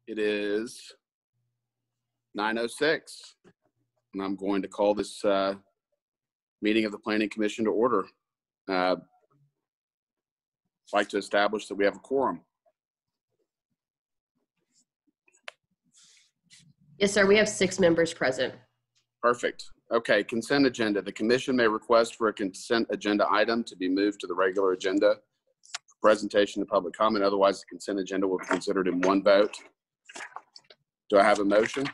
It is 9:06, and I'm going to call this meeting of the Planning Commission to order. I'd like to establish that we have a quorum. Yes, sir. We have 6 members present. Perfect. Okay, consent agenda. The commission may request for a consent agenda item to be moved to the regular agenda for presentation and public comment. Otherwise, the consent agenda will be considered in one vote. Do I have a motion?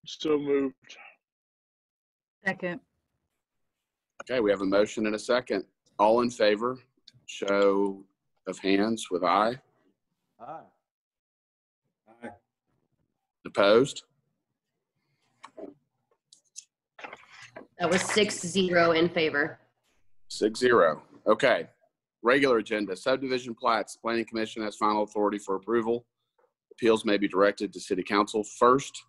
So moved. Second. Okay, we have a motion and a second. All in favor, show of hands with aye. Aye. Aye. Opposed? That was 6-0 in favor. 6-0. Okay. Regular agenda. Subdivision plats. Planning Commission has final authority for approval. Appeals may be directed to City Council. First,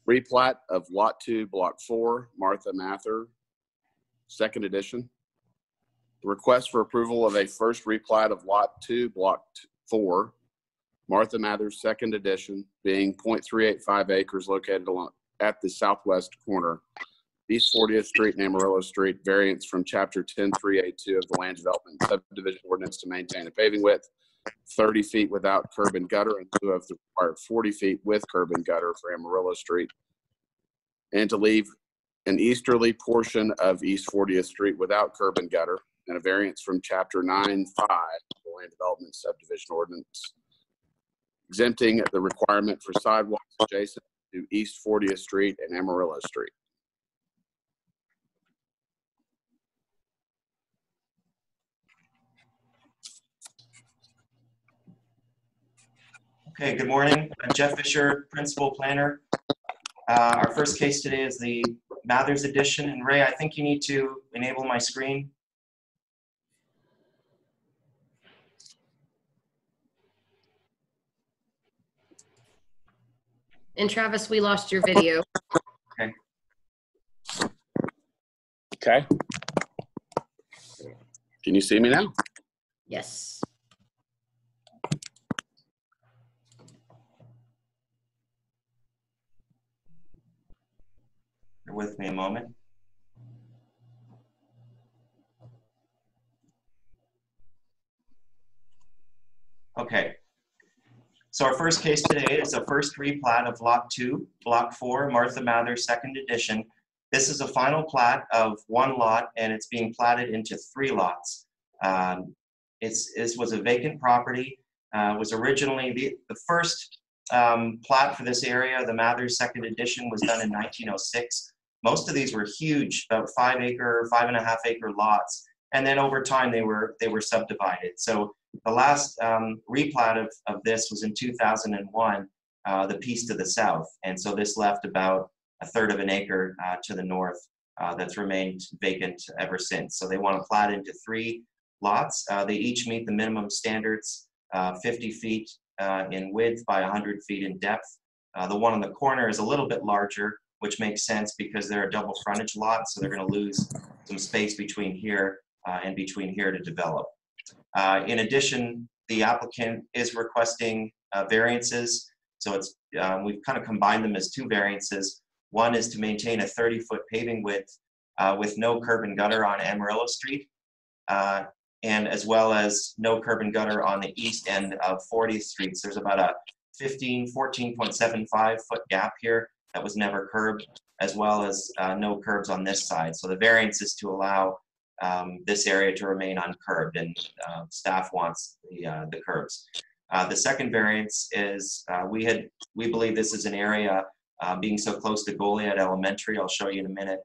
replat of Lot 2, Block 4, Martha Mather, second edition. The request for approval of a first replat of Lot 2, Block 4, Martha Mather's second edition, being 0.385 acres located at the southwest corner, East 40th Street and Amarillo Street, variance from Chapter 10382 of the Land Development Subdivision Ordinance to maintain a paving width 30 feet without curb and gutter in lieu of the required 40 feet with curb and gutter for Amarillo Street, and to leave an easterly portion of East 40th Street without curb and gutter, and a variance from Chapter 9.5 of the Land Development Subdivision Ordinance, exempting the requirement for sidewalks adjacent to East 40th Street and Amarillo Street. Okay, good morning. I'm Jeff Fisher, Principal Planner. Our first case today is the Mathers edition. And Ray, I think you need to enable my screen. And Travis, we lost your video. Okay. Okay. Can you see me now? Yes. Bear with me a moment. Okay. So our first case today is a first replat of Lot 2, Block 4, Martha Mather, second edition. This is a final plat of one lot, and it's being platted into 3 lots. This was a vacant property. Was originally the first plat for this area. The Mathers second edition was done in 1906. Most of these were huge, about 5.5 acre lots, and then over time they were subdivided. So the last replat of this was in 2001, the piece to the south, and so this left about 1/3 of an acre to the north that's remained vacant ever since. So they want to plat into 3 lots. They each meet the minimum standards, 50 feet in width by 100 feet in depth. The one on the corner is a little bit larger, which makes sense because they're a double frontage lot, so they're going to lose some space between here and between here to develop. In addition, the applicant is requesting variances. So it's we've kind of combined them as 2 variances. One is to maintain a 30-foot paving width with no curb and gutter on Amarillo Street, and as well as no curb and gutter on the east end of 40th Street. So there's about a 14.75 foot gap here that was never curbed, as well as no curbs on this side. So the variance is to allow this area to remain uncurbed, and staff wants the curbs. The second variance is we believe this is an area being so close to Goliad Elementary. I'll show you in a minute.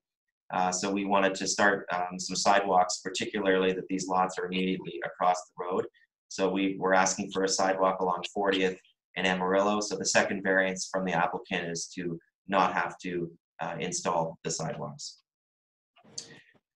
So we wanted to start some sidewalks, particularly that these lots are immediately across the road. So we're asking for a sidewalk along 40th and Amarillo. So the second variance from the applicant is to not have to install the sidewalks.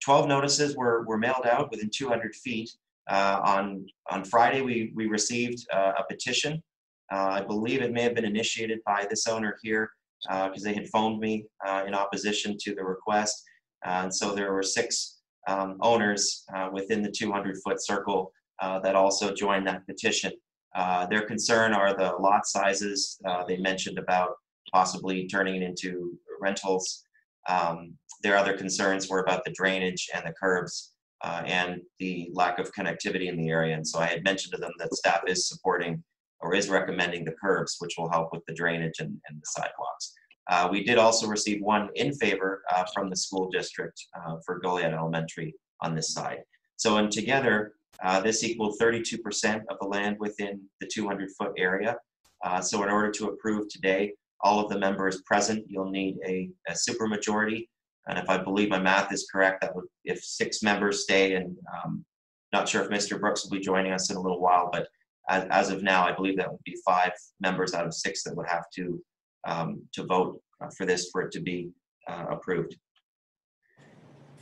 12 notices were mailed out within 200 feet. On Friday, we received a petition. I believe it may have been initiated by this owner here because they had phoned me in opposition to the request. And so there were 6 owners within the 200-foot circle that also joined that petition. Their concern are the lot sizes. They mentioned about possibly turning it into rentals. Their other concerns were about the drainage and the curbs and the lack of connectivity in the area. And so I had mentioned to them that staff is supporting or is recommending the curbs, which will help with the drainage and the sidewalks. We did also receive one in favor from the school district for Goliad Elementary on this side. So and together, this equaled 32% of the land within the 200-foot area. So in order to approve today, all of the members present, you'll need a supermajority. And if I believe my math is correct, that would, if 6 members stay, and not sure if Mr. Brooks will be joining us in a little while, but as of now, I believe that would be 5 members out of 6 that would have to vote for this for it to be approved.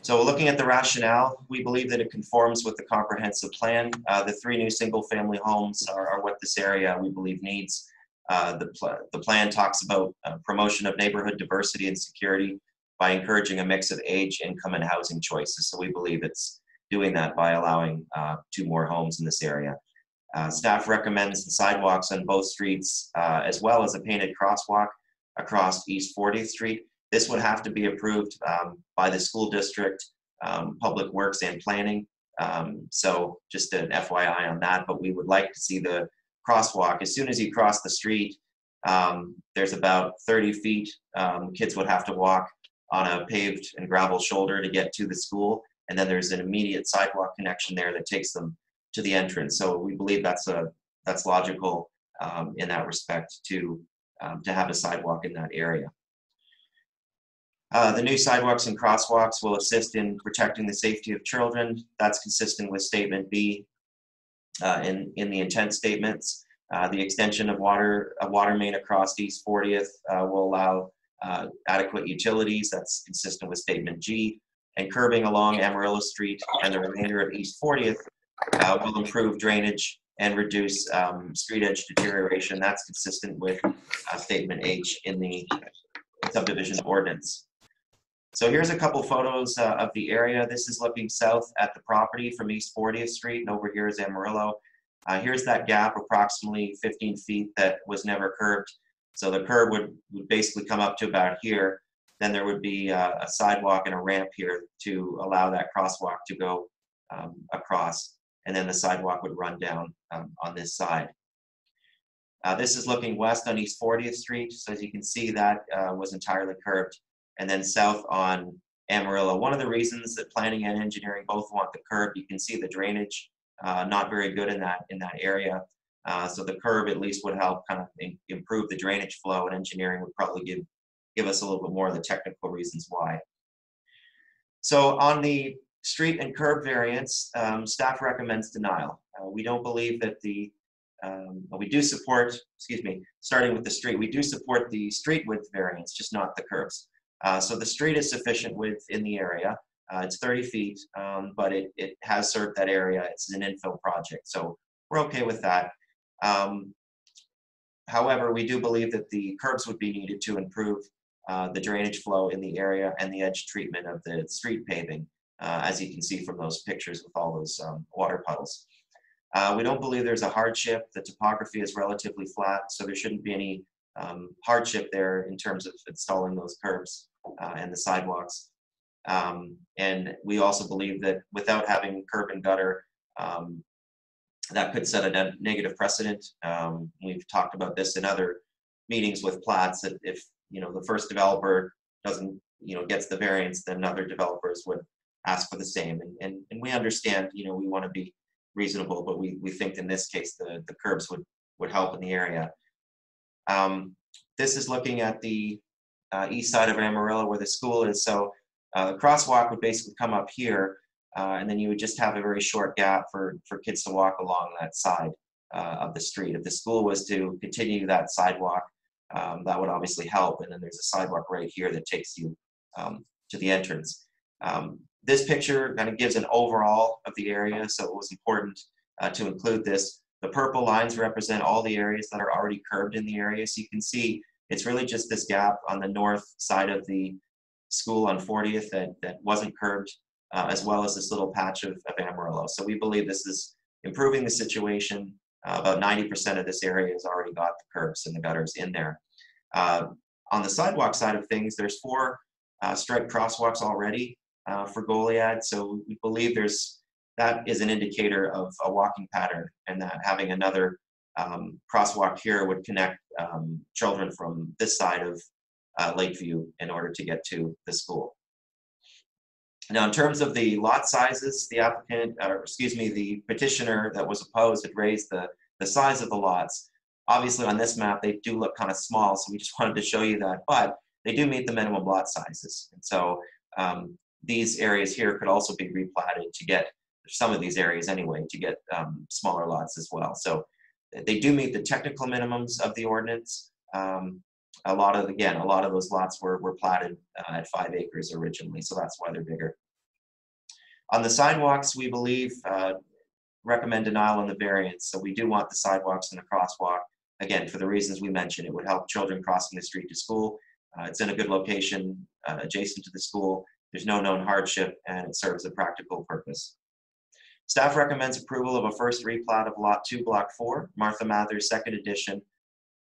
So looking at the rationale, we believe that it conforms with the comprehensive plan. The 3 new single-family homes are what this area we believe needs. The plan talks about promotion of neighborhood diversity and security by encouraging a mix of age, income, and housing choices. So we believe it's doing that by allowing 2 more homes in this area. Staff recommends the sidewalks on both streets as well as a painted crosswalk across East 40th Street. This would have to be approved by the school district, Public Works, and Planning. So just an FYI on that, but we would like to see the crosswalk. As soon as you cross the street, there's about 30 feet. Kids would have to walk on a paved and gravel shoulder to get to the school. And then there's an immediate sidewalk connection there that takes them to the entrance. So we believe that's logical in that respect to have a sidewalk in that area. The new sidewalks and crosswalks will assist in protecting the safety of children. That's consistent with Statement B in the intent statements. The extension of a water main across East 40th will allow adequate utilities. That's consistent with Statement G. And curbing along Amarillo Street and the remainder of East 40th will improve drainage and reduce street edge deterioration. That's consistent with Statement H in the subdivision ordinance. So here's a couple photos of the area. This is looking south at the property from East 40th Street, and over here is Amarillo. Here's that gap, approximately 15 feet, that was never curbed. So the curb would basically come up to about here. Then there would be a sidewalk and a ramp here to allow that crosswalk to go across. And then the sidewalk would run down on this side. This is looking west on East 40th Street. So as you can see, that was entirely curbed. And then south on Amarillo. One of the reasons that planning and engineering both want the curb, you can see the drainage not very good in that area. So the curb at least would help kind of improve the drainage flow, and engineering would probably give us a little bit more of the technical reasons why. So on the street and curb variance, staff recommends denial. We don't believe that we do support, starting with the street, we do support the street width variance, just not the curbs. So the street is sufficient width in the area. It's 30 feet, but it has served that area. It's an infill project, so we're okay with that. However, we do believe that the curbs would be needed to improve the drainage flow in the area and the edge treatment of the street paving, as you can see from those pictures with all those water puddles. We don't believe there's a hardship. The topography is relatively flat, so there shouldn't be any hardship there in terms of installing those curbs and the sidewalks. And we also believe that without having curb and gutter, that could set a negative precedent. We've talked about this in other meetings with plats, that if the first developer doesn't gets the variance, then other developers would ask for the same. And we understand, we want to be reasonable, but we think in this case the curbs would help in the area. This is looking at the east side of Amarillo where the school is. So the crosswalk would basically come up here, and then you would just have a very short gap for kids to walk along that side of the street. If the school was to continue that sidewalk, that would obviously help. And then there's a sidewalk right here that takes you to the entrance. This picture kind of gives an overall of the area, so it was important to include this. The purple lines represent all the areas that are already curbed in the area. So you can see it's really just this gap on the north side of the school on 40th that wasn't curbed, as well as this little patch of Amarillo. So we believe this is improving the situation About 90% of this area has already got the curbs and the gutters in there. On the sidewalk side of things, there's 4 striped crosswalks already for Goliad. So we believe that is an indicator of a walking pattern, and that having another crosswalk here would connect children from this side of Lakeview in order to get to the school. Now, in terms of the lot sizes, the the petitioner that was opposed had raised the size of the lots. Obviously, on this map, they do look kind of small, so we just wanted to show you that, but they do meet the minimum lot sizes. And so these areas here could also be replatted to get, some of these areas anyway, to get smaller lots as well. So they do meet the technical minimums of the ordinance. A lot of those lots were platted at 5 acres originally, so that's why they're bigger. On the sidewalks, we believe, recommend denial on the variance. So we do want the sidewalks and the crosswalk. Again, for the reasons we mentioned, it would help children crossing the street to school. It's in a good location adjacent to the school. There's no known hardship, and it serves a practical purpose. Staff recommends approval of a first replat of Lot 2, Block 4, Martha Mathers, 2nd edition.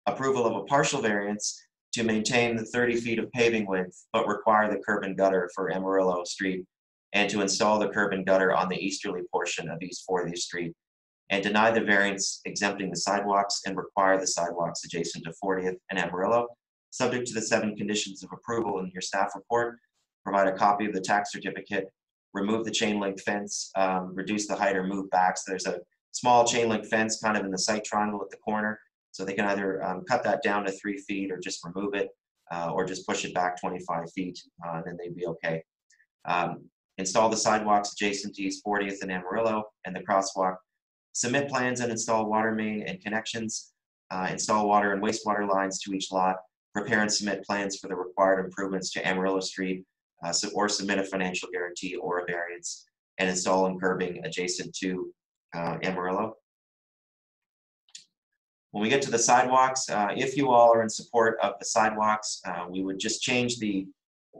Approval of a partial variance to maintain the 30 feet of paving width, but require the curb and gutter for Amarillo Street, and to install the curb and gutter on the easterly portion of East 40th Street, and deny the variance exempting the sidewalks and require the sidewalks adjacent to 40th and Amarillo, subject to the 7 conditions of approval in your staff report. Provide a copy of the tax certificate, remove the chain link fence, reduce the height or move back. So there's a small chain link fence kind of in the site triangle at the corner. So they can either cut that down to 3 feet or just remove it, or just push it back 25 feet, and then they'd be okay. Install the sidewalks adjacent to East 40th and Amarillo and the crosswalk. Submit plans and install water main and connections. Install water and wastewater lines to each lot. Prepare and submit plans for the required improvements to Amarillo Street, or submit a financial guarantee or a variance, and install and curbing adjacent to Amarillo. When we get to the sidewalks, if you all are in support of the sidewalks, we would just change the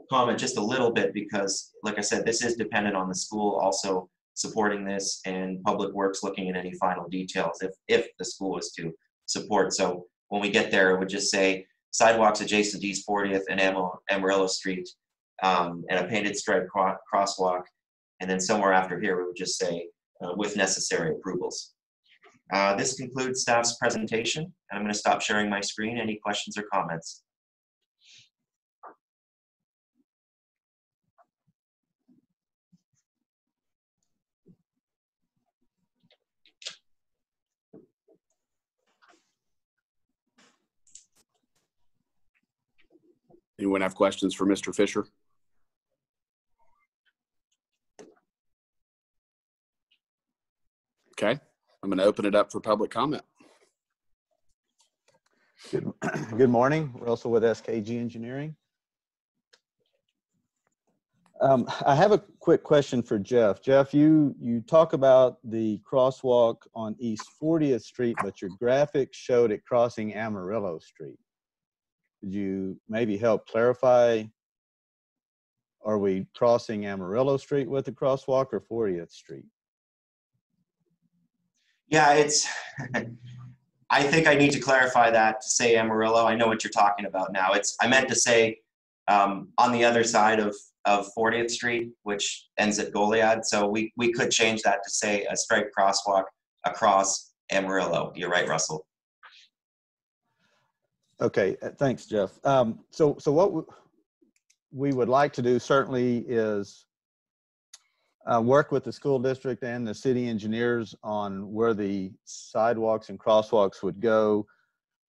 comment just a little bit, because like I said, this is dependent on the school also supporting this and Public Works looking at any final details if the school is to support. So when we get there, it would just say sidewalks adjacent to East 40th and Amarillo Street, and a painted striped crosswalk. And then somewhere after here, we would just say with necessary approvals. This concludes staff's presentation, and I'm going to stop sharing my screen. Any questions or comments? Anyone have questions for Mr. Fisher? Okay, I'm going to open it up for public comment. Good morning. We're also with SKG Engineering. I have a quick question for Jeff. Jeff, you talk about the crosswalk on East 40th Street, but your graphics showed it crossing Amarillo Street. Could you maybe help clarify? Are we crossing Amarillo Street with the crosswalk or 40th Street? Yeah, it's, I think I need to clarify that to say Amarillo. I know what you're talking about now. I meant to say on the other side of 40th Street, which ends at Goliad. So we could change that to say a striped crosswalk across Amarillo. You're right, Russell. Okay, thanks, Jeff. So what we would like to do certainly is work with the school district and the city engineers on where the sidewalks and crosswalks would go.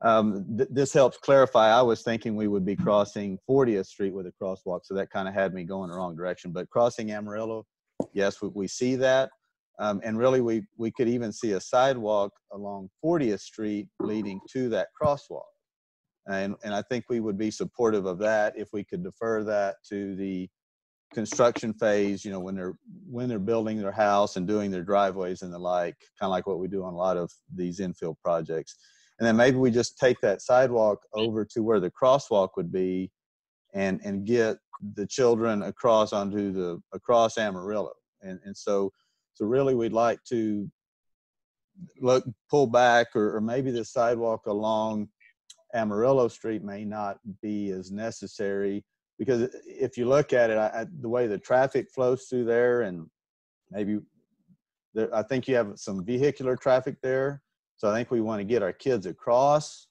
This helps clarify. I was thinking we would be crossing 40th Street with a crosswalk, so that kind of had me going the wrong direction. But crossing Amarillo, yes, we see that. And really, we could even see a sidewalk along 40th Street leading to that crosswalk. And I think we would be supportive of that if we could defer that to the construction phase, you know, when they're building their house and doing their driveways and the like, kind of like what we do on a lot of these infill projects. And then maybe we just take that sidewalk over to where the crosswalk would be and get the children across across Amarillo. And so really we'd like to pull back, or maybe the sidewalk along Amarillo Street may not be as necessary, because if you look at it, the way the traffic flows through there, and maybe I think you have some vehicular traffic there. So I think we want to get our kids across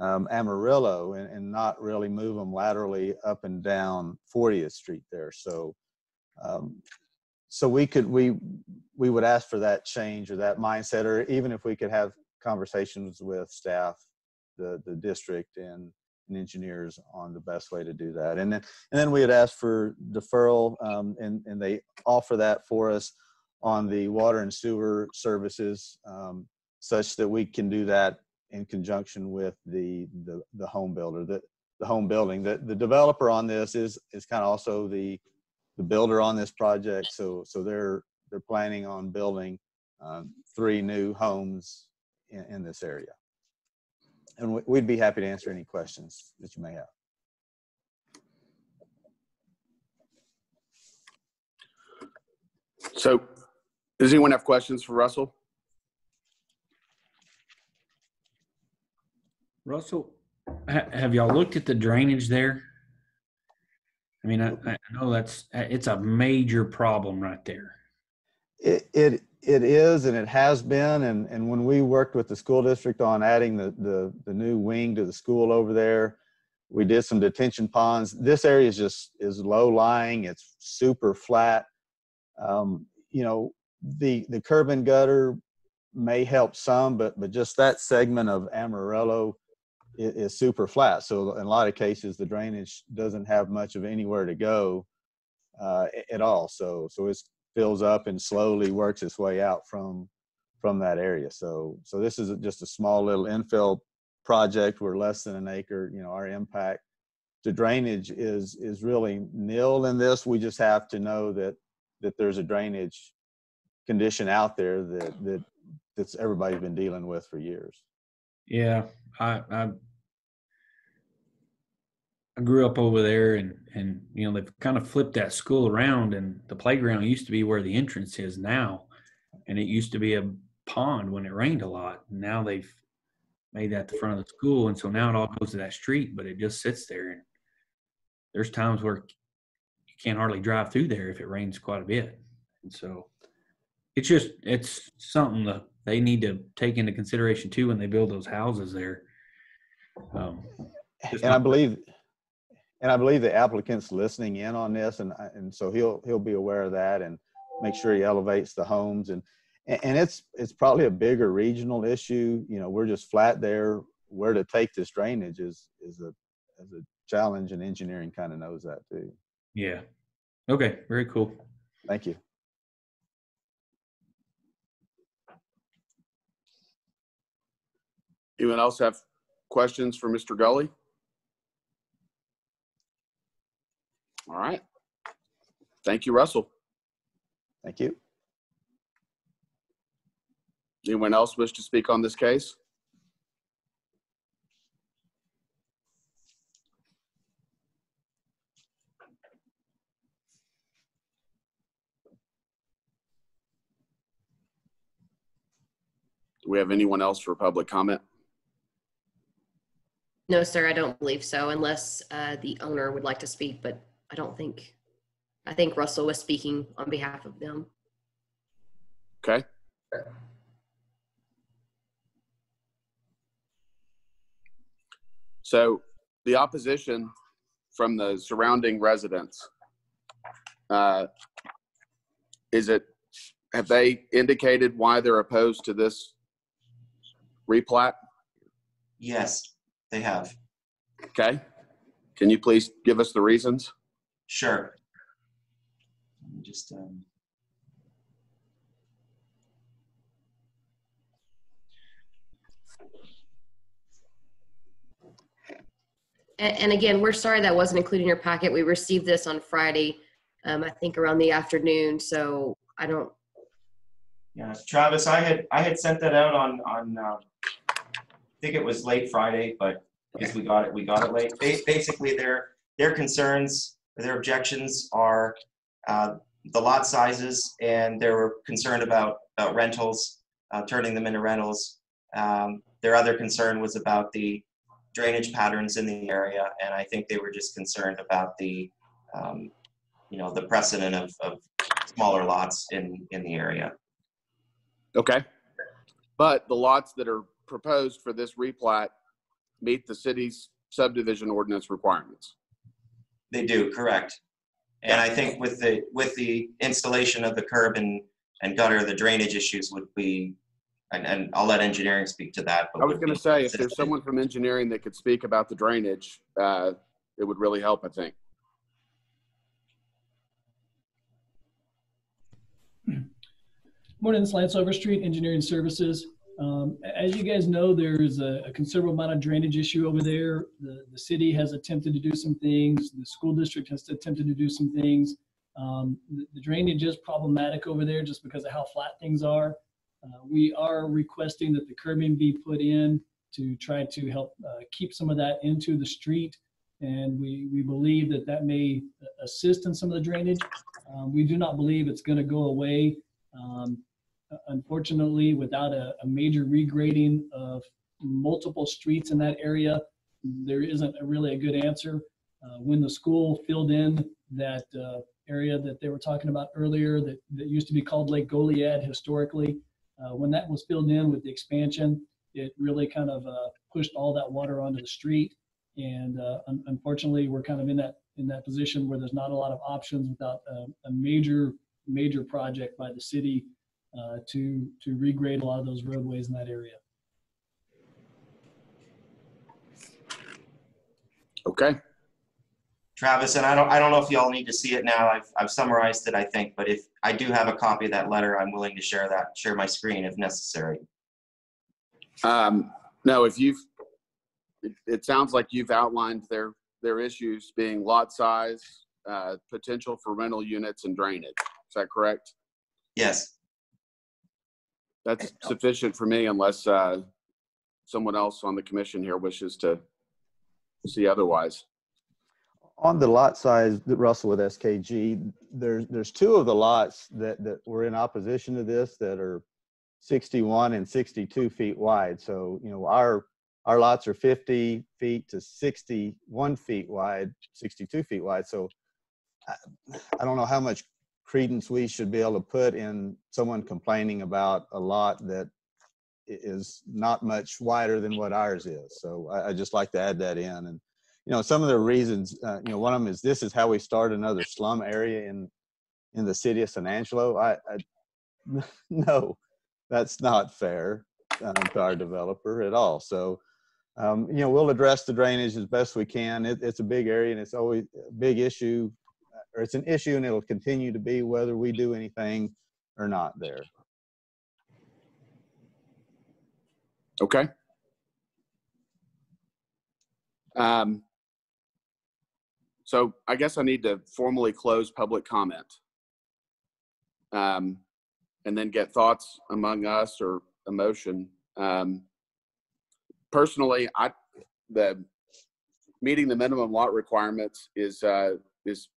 Amarillo and not really move them laterally up and down 40th Street there. So so we would ask for that change or that mindset, or even if we could have conversations with staff, the district and engineers on the best way to do that. And then we had asked for deferral, and they offer that for us on the water and sewer services, such that we can do that in conjunction with the home builder, the home building. The developer on this is kind of also the builder on this project. So they're planning on building 3 new homes in this area. And we'd be happy to answer any questions that you may have. So does anyone have questions for Russell? Russell, have y'all looked at the drainage there? I mean, I know it's a major problem right there. It is, and it has been. And when we worked with the school district on adding the new wing to the school over there, we did some detention ponds. This area is low lying. It's super flat. You know, the curb and gutter may help some, but just that segment of Amarillo is super flat. So in a lot of cases, the drainage doesn't have much of anywhere to go at all. So it fills up and slowly works its way out from that area. So this is just a small little infill project. We're less than an acre. You know, our impact to drainage is really nil in this. We just have to know that there's a drainage condition out there that's everybody's been dealing with for years. Yeah, I grew up over there, and you know, they've kind of flipped that school around, and the playground used to be where the entrance is now, and it used to be a pond when it rained a lot. Now they've made that the front of the school, and so now it all goes to that street, but it just sits there, and there's times where you can't hardly drive through there if it rains quite a bit. And so it's something that they need to take into consideration too when they build those houses there. And I believe the applicant's listening in on this, and so he'll be aware of that and make sure he elevates the homes. And it's probably a bigger regional issue. You know, we're just flat there. Where to take this drainage is a challenge, and engineering kind of knows that too. Yeah. Okay. Very cool. Thank you. Anyone else have questions for Mr. Gully? All right. Thank you, Russell. Thank you. Anyone else wish to speak on this case? Do we have anyone else for public comment? No, sir, I don't believe so, unless the owner would like to speak, but I think Russell was speaking on behalf of them. Okay. So the opposition from the surrounding residents, have they indicated why they're opposed to this replat? Yes, they have. Okay. Can you please give us the reasons? Sure. Let me just And again, we're sorry that wasn't included in your packet. We received this on Friday, I think around the afternoon. So I don't. Yeah, Travis, I had sent that out on I think it was late Friday, but because we got it late. Basically, their concerns, their objections are the lot sizes, and they were concerned about rentals. turning them into rentals. Their other concern was about the drainage patterns in the area, and I think they were just concerned about the, the precedent of smaller lots in the area. Okay. But the lots that are proposed for this replat meet the city's subdivision ordinance requirements. They do, correct. And I think with the installation of the curb and gutter, the drainage issues would be, and I'll let engineering speak to that. But I was going to say, if there's someone from engineering that could speak about the drainage, it would really help, I think. Morning, it's Lance Overstreet, Engineering Services. As you guys know, there's a considerable amount of drainage issue over there. The city has attempted to do some things. The school district has attempted to do some things. The drainage is problematic over there just because of how flat things are. We are requesting that the curbing be put in to try to help keep some of that into the street. And we believe that that may assist in some of the drainage. We do not believe it's going to go away. Unfortunately, without a major regrading of multiple streets in that area, there isn't really a good answer. When the school filled in that area that they were talking about earlier that used to be called Lake Goliad historically, when that was filled in with the expansion, it really kind of pushed all that water onto the street. And unfortunately, we're kind of in that position where there's not a lot of options without a major project by the city to regrade a lot of those roadways in that area. Okay. Travis, and I don't know if y'all need to see it now. I've summarized it, I think, but if I do have a copy of that letter, I'm willing to share my screen if necessary. No, it sounds like you've outlined their issues being lot size, potential for rental units, and drainage. Is that correct? Yes. That's sufficient for me unless someone else on the commission here wishes to see otherwise. On the lot size, Russell, with SKG, there's two of the lots that were in opposition to this that are 61 and 62 feet wide. So, our lots are 50 feet to 61 feet wide, 62 feet wide. So I don't know how much credence we should be able to put in someone complaining about a lot that is not much wider than what ours is. So I just like to add that in. And, some of the reasons, one of them is this is how we start another slum area in the city of San Angelo. No, that's not fair to our developer at all. So, we'll address the drainage as best we can. It's a big area and it's always a big issue, or it's an issue and it'll continue to be whether we do anything or not there. Okay. So I guess I need to formally close public comment, and then get thoughts among us or a motion. Personally, meeting the minimum lot requirements is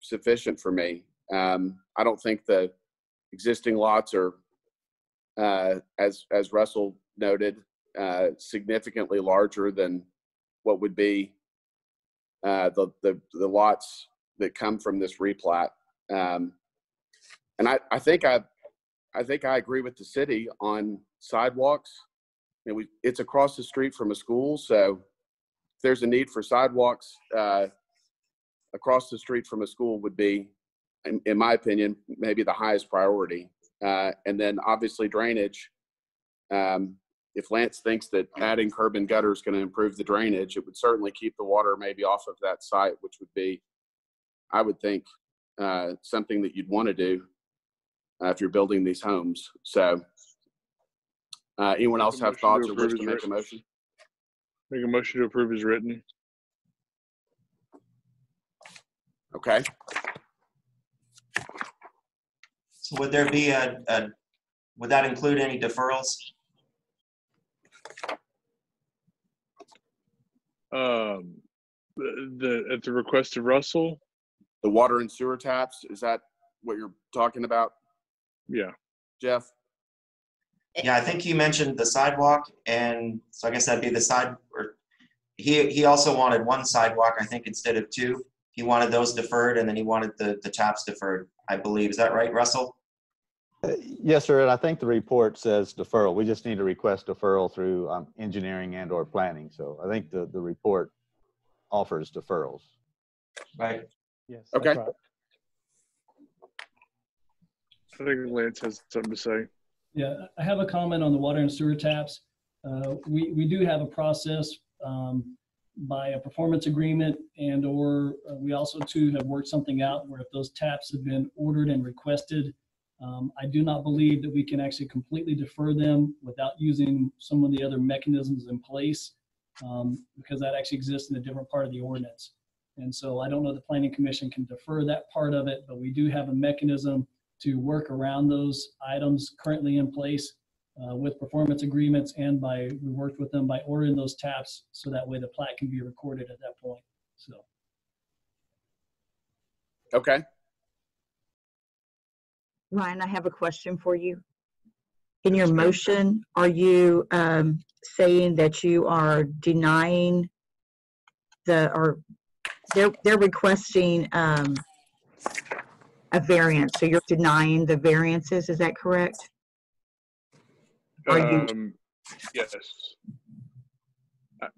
sufficient for me. I don't think the existing lots are, as Russell noted, significantly larger than what would be the lots that come from this replat. And I think I agree with the city on sidewalks. It's across the street from a school, so if there's a need for sidewalks across the street from a school would be, in my opinion, maybe the highest priority. And then obviously drainage. If Lance thinks that adding curb and gutter is going to improve the drainage, it would certainly keep the water maybe off of that site, which would be, I would think, something that you'd want to do if you're building these homes. So anyone else have thoughts or wish to make a motion? Make a motion to approve as written. Okay. So would there be would that include any deferrals? At the request of Russell? The water and sewer taps, is that what you're talking about? Yeah. Jeff? Yeah, I think he mentioned the sidewalk, and so I guess that'd be the side, or he also wanted one sidewalk, I think, instead of two. He wanted those deferred, and then he wanted the taps deferred, I believe. Is that right, Russell? Yes, sir. And I think the report says deferral. We just need to request deferral through engineering and or planning. So I think the report offers deferrals. Right. Yes. Okay. That's right. I think Lance has something to say. Yeah, I have a comment on the water and sewer taps. We do have a process by a performance agreement, and or we also too have worked something out where if those taps have been ordered and requested, I do not believe that we can actually completely defer them without using some of the other mechanisms in place, because that actually exists in a different part of the ordinance. And so I don't know the Planning Commission can defer that part of it, but we do have a mechanism to work around those items currently in place with performance agreements, and we worked with them by ordering those taps so that way the plat can be recorded at that point. So. Okay. Ryan, I have a question for you. In your motion, are you saying that you are denying or they're requesting a variance, so you're denying the variances, is that correct? Yes.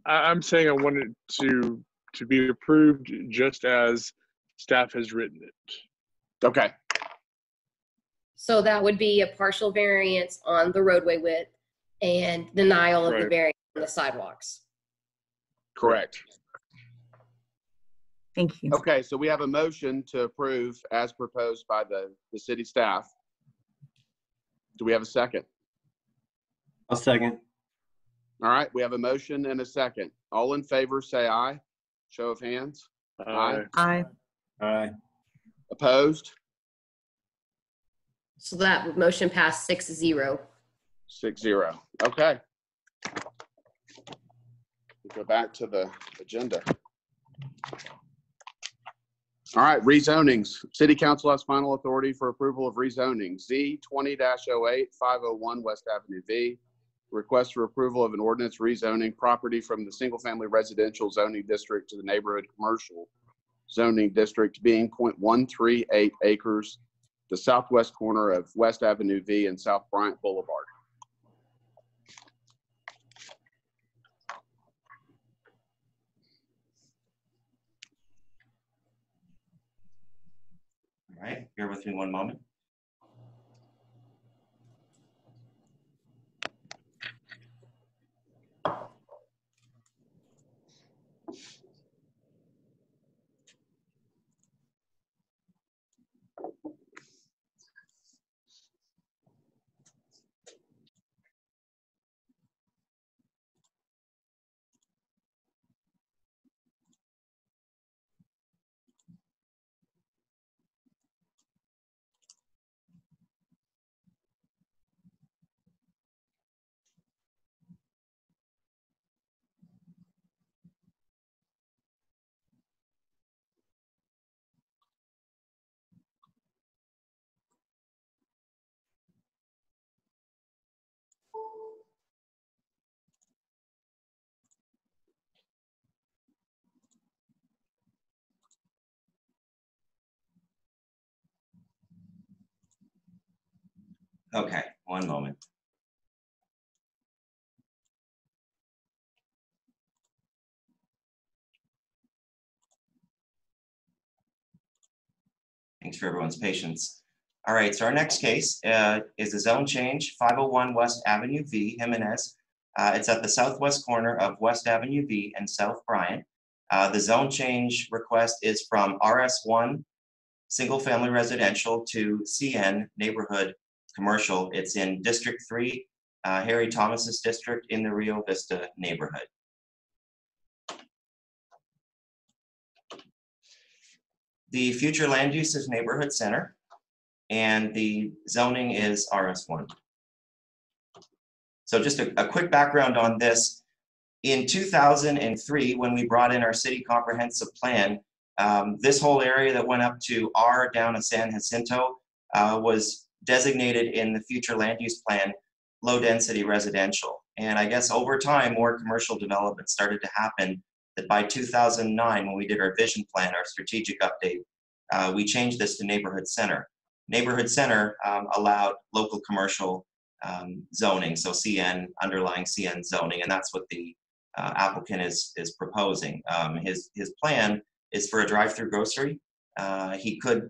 I'm saying I want it to be approved just as staff has written it. Okay. So that would be a partial variance on the roadway width and denial of the Right. variance on the sidewalks. Correct. Thank you. Okay, so we have a motion to approve as proposed by the city staff. Do we have a second? I'll second. All right, we have a motion and a second. All in favor, say aye. Show of hands. Aye. Aye. Aye. Opposed? So that motion passed 6-0. 6-0. Okay. We'll go back to the agenda. All right, rezonings. City Council has final authority for approval of rezoning. Z 20-08, 501 West Avenue V. Request for approval of an ordinance rezoning property from the single-family residential zoning district to the neighborhood commercial zoning district, being 0.138 acres, the southwest corner of West Avenue V and South Bryant Boulevard. All right, bear with me one moment. Okay, one moment. Thanks for everyone's patience. All right, so our next case is a zone change, 501 West Avenue V, Jimenez. It's at the southwest corner of West Avenue V and South Bryant. The zone change request is from RS1, single family residential, to CN, neighborhood commercial. It's in District 3, Harry Thomas's district in the Rio Vista neighborhood. The future land use is neighborhood center, and the zoning is RS1. So just a quick background on this. In 2003, when we brought in our city comprehensive plan, this whole area that went up to R down in San Jacinto was designated in the future land use plan low density residential. And I guess over time, more commercial development started to happen, that by 2009, when we did our vision plan, our strategic update, we changed this to neighborhood center. Neighborhood center allowed local commercial zoning, so CN, underlying CN zoning, and that's what the applicant is proposing. His plan is for a drive-through grocery. He could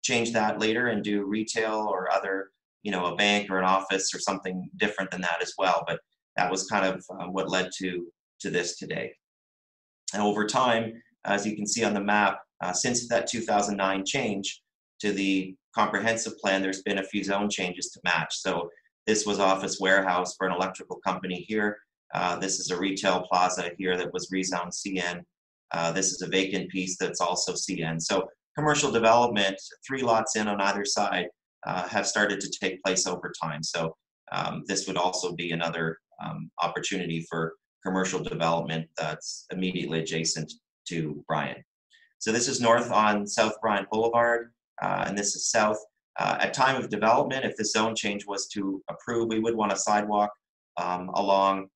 change that later and do retail or other, a bank or an office or something different than that as well. But that was kind of what led to this today. And over time, as you can see on the map, since that 2009 change to the comprehensive plan, there's been a few zone changes to match. So this was office warehouse for an electrical company here. This is a retail plaza here that was rezoned CN. This is a vacant piece that's also CN. So commercial development, 3 lots in on either side, have started to take place over time. So this would also be another opportunity for commercial development that's immediately adjacent to Bryant. So this is north on South Bryant Boulevard, and this is south. At time of development, if the zone change was to approve, we would want a sidewalk along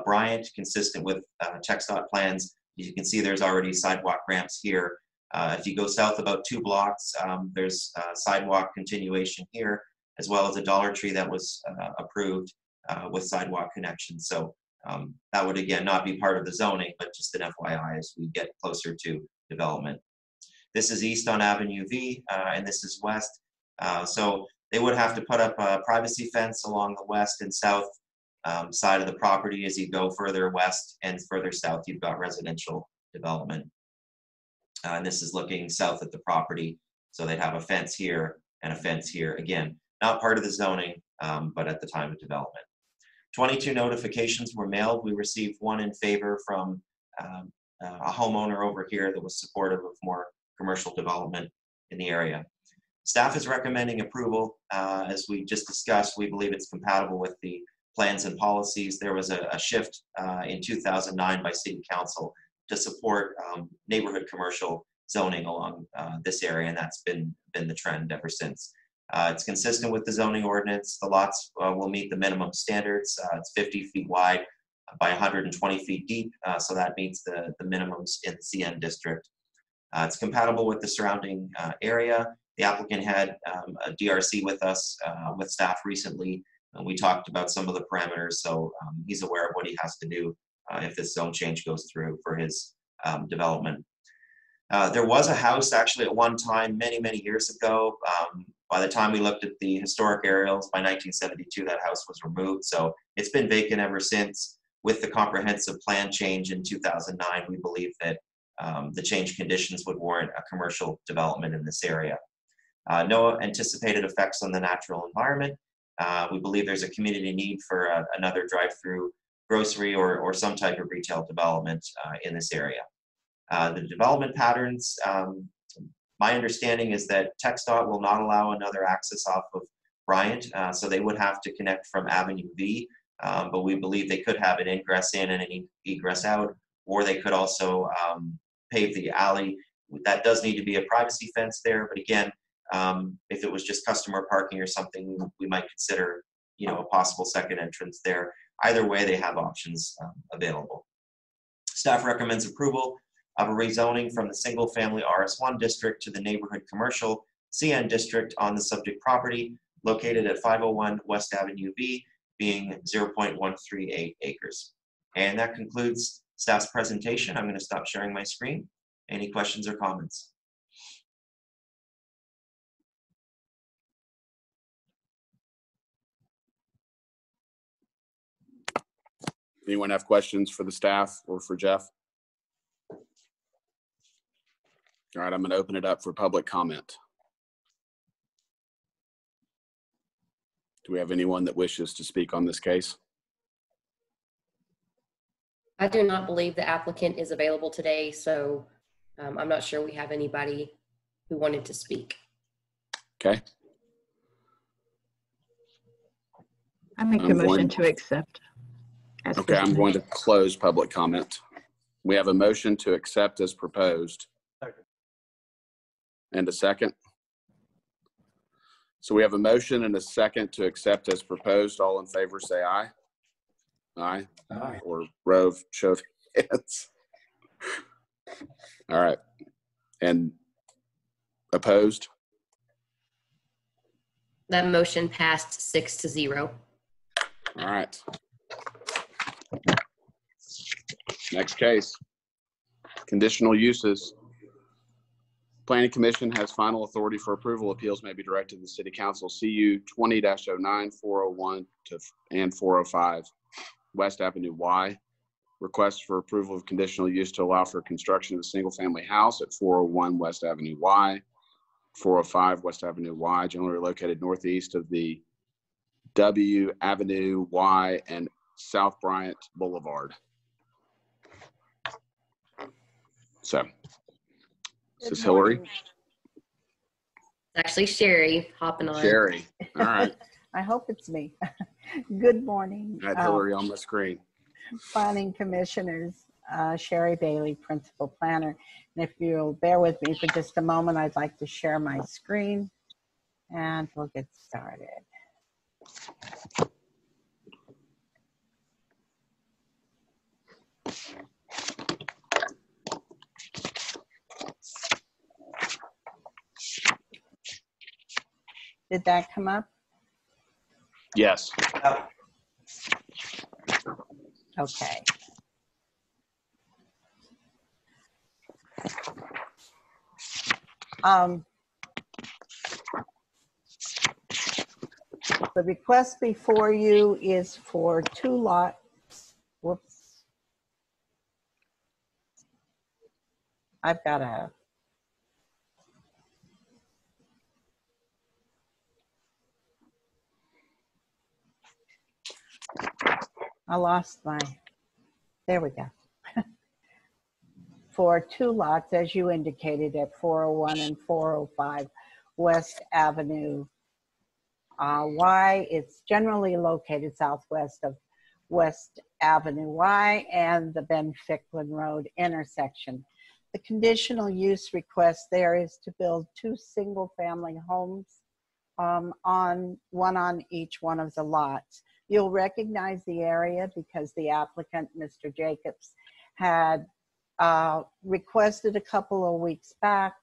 Bryant, consistent with TxDOT plans. You can see there's already sidewalk ramps here. If you go south about 2 blocks, there's sidewalk continuation here, as well as a Dollar Tree that was approved with sidewalk connections. So that would, again, not be part of the zoning, but just an FYI as we get closer to development. This is east on Avenue V, and this is west. So they would have to put up a privacy fence along the west and south side of the property. As you go further west and further south, you've got residential development. And this is looking south at the property. So they'd have a fence here and a fence here. Again, not part of the zoning, but at the time of development. 22 notifications were mailed. We received 1 in favor from a homeowner over here that was supportive of more commercial development in the area. Staff is recommending approval. As we just discussed, we believe it's compatible with the plans and policies. There was a shift in 2009 by City Council to support neighborhood commercial zoning along this area, and that's been the trend ever since. It's consistent with the zoning ordinance. The lots will meet the minimum standards. It's 50 feet wide by 120 feet deep, so that meets the minimums in the CN district. It's compatible with the surrounding area. The applicant had a DRC with us, with staff recently, and we talked about some of the parameters, so he's aware of what he has to do if this zone change goes through for his development. There was a house actually at one time, many years ago. By the time we looked at the historic aerials, by 1972, that house was removed. So it's been vacant ever since. With the comprehensive plan change in 2009, we believe that the change conditions would warrant a commercial development in this area. No anticipated effects on the natural environment. We believe there's a community need for another drive-through grocery or some type of retail development in this area. The development patterns, my understanding is that TxDOT will not allow another access off of Bryant, so they would have to connect from Avenue V, but we believe they could have an ingress in and an egress out, or they could also pave the alley. That does need to be a privacy fence there, but again, if it was just customer parking or something, we might consider, a possible second entrance there. Either way, they have options available. Staff recommends approval of a rezoning from the single-family RS1 district to the neighborhood commercial CN district on the subject property located at 501 West Avenue B, being 0.138 acres. And that concludes staff's presentation. I'm going to stop sharing my screen. Any questions or comments? Anyone have questions for the staff or for Jeff? All right, I'm going to open it up for public comment. Do we have anyone that wishes to speak on this case? I do not believe the applicant is available today, so I'm not sure we have anybody who wanted to speak. Okay. I make a motion to accept. Okay, I'm going to close public comment. We have a motion to accept as proposed. And a second. So we have a motion and a second to accept as proposed. All in favor, say aye. Aye. Aye. Or Rove, show of hands. All right. And opposed? That motion passed 6-0. All right. Next case. Conditional uses. Planning Commission has final authority for approval. Appeals may be directed to the City Council. CU 20-09, 401 and 405 West Avenue Y. Request for approval of conditional use to allow for construction of a single-family house at 401 West Avenue Y, 405 West Avenue Y, generally located northeast of the W Avenue Y and South Bryant Boulevard. So, this is Hillary. Actually, Sherry hopping on. Sherry. All right. I hope it's me. Good morning. I had Hillary on the screen. Planning Commissioners, Sherry Bailey, Principal Planner. And if you'll bear with me for just a moment, I'd like to share my screen and we'll get started. Did that come up? Yes. Okay. The request before you is for 2 lots. Whoops. I've got a I lost my, there we go. For 2 lots, as you indicated, at 401 and 405 West Avenue Y. It's generally located southwest of West Avenue Y and the Ben Ficklin Road intersection. The conditional use request there is to build 2 single-family homes, one on each one of the lots. You'll recognize the area because the applicant, Mr. Jacobs, had requested a couple of weeks back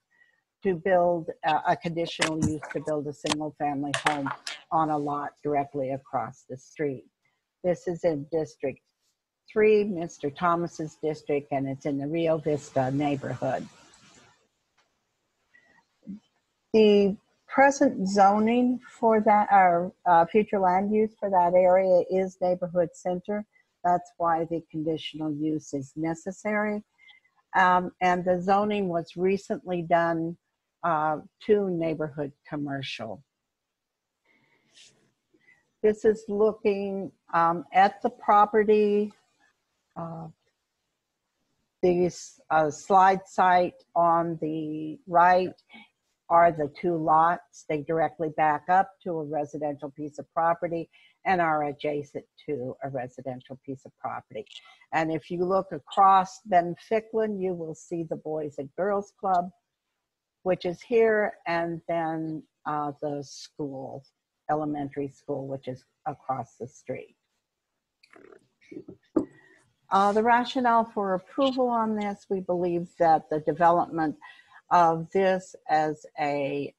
to build a conditional use to build a single family home on a lot directly across the street. This is in District 3, Mr. Thomas's district, and it's in the Rio Vista neighborhood. The present zoning for that, our future land use for that area is neighborhood center. That's why the conditional use is necessary. And the zoning was recently done to neighborhood commercial. This is looking at the property. The slide site on the right are the 2 lots. They directly back up to a residential piece of property and are adjacent to a residential piece of property. And if you look across Ben Ficklin, you will see the Boys and Girls Club, which is here, and then the school, elementary school, which is across the street. The rationale for approval on this, we believe that the development of this as a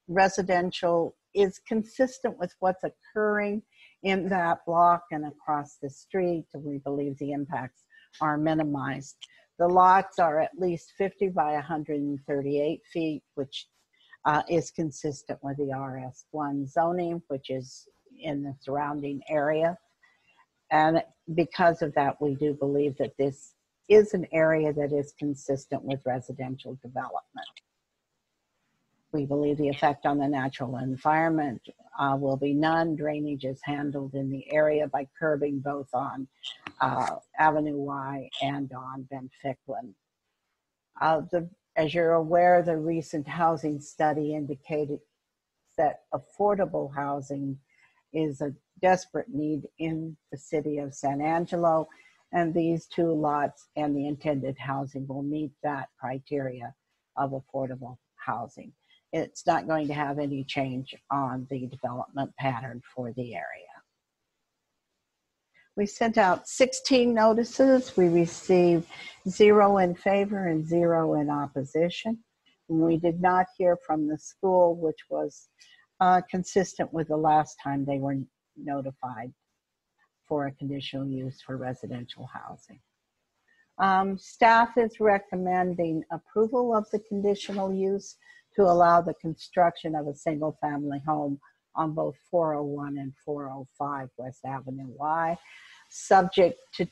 residential is consistent with what's occurring in that block and across the street. We believe the impacts are minimized. The lots are at least 50 by 138 feet, which is consistent with the RS1 zoning, which is in the surrounding area. And because of that, we do believe that this is an area that is consistent with residential development. We believe the effect on the natural environment will be none. Drainage is handled in the area by curbing both on Avenue Y and on Ben Ficklin. As you're aware, the recent housing study indicated that affordable housing is a desperate need in the city of San Angelo, and these 2 lots and the intended housing will meet that criteria of affordable housing. it's not going to have any change on the development pattern for the area. We sent out 16 notices. We received 0 in favor and 0 in opposition. We did not hear from the school, which was consistent with the last time they were notified for a conditional use for residential housing. Staff is recommending approval of the conditional use to allow the construction of a single-family home on both 401 and 405 West Avenue Y, subject to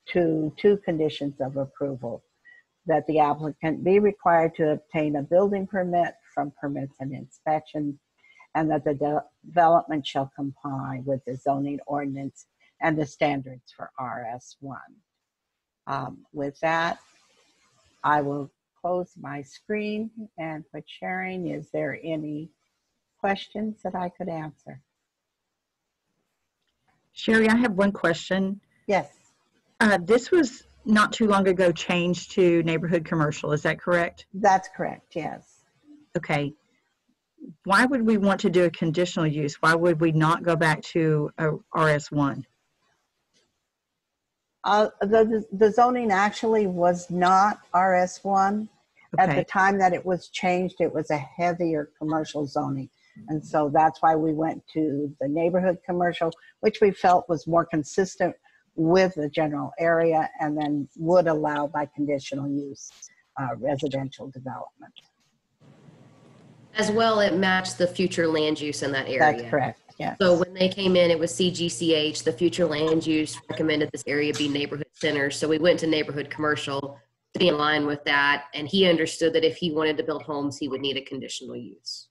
two conditions of approval: that the applicant be required to obtain a building permit from permits and inspections, and that the development shall comply with the zoning ordinance and the standards for RS1. With that, I will close my screen and quit sharing. Is there any questions that I could answer? Sherry, I have one question. Yes. This was not too long ago changed to neighborhood commercial, is that correct? That's correct, yes. Okay. Why would we want to do a conditional use? Why would we not go back to a RS1? The zoning actually was not RS1. At Okay. the time that it was changed, it was a heavier commercial zoning. And so that's why we went to the neighborhood commercial, which we felt was more consistent with the general area and then would allow by conditional use residential development. As well, it matched the future land use in that area. That's correct, yes. So when they came in, it was CGCH, the future land use recommended this area be neighborhood centers. So we went to neighborhood commercial to be in line with that. And he understood that if he wanted to build homes, he would need a conditional use.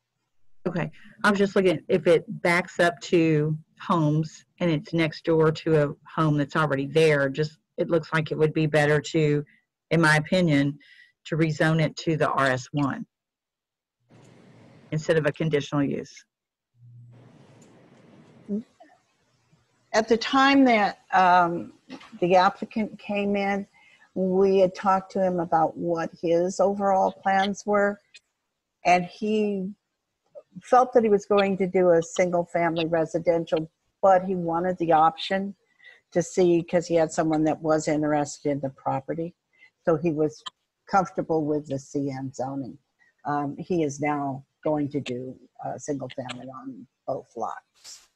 Okay. I was just looking, if it backs up to homes and it's next door to a home that's already there, just, it looks like it would be better to, in my opinion, to rezone it to the RS1 instead of a conditional use. At the time that the applicant came in, we had talked to him about what his overall plans were, and he felt that he was going to do a single family residential, but he wanted the option to see, because he had someone that was interested in the property. So he was comfortable with the CN zoning. He is now going to do a single family on both lots.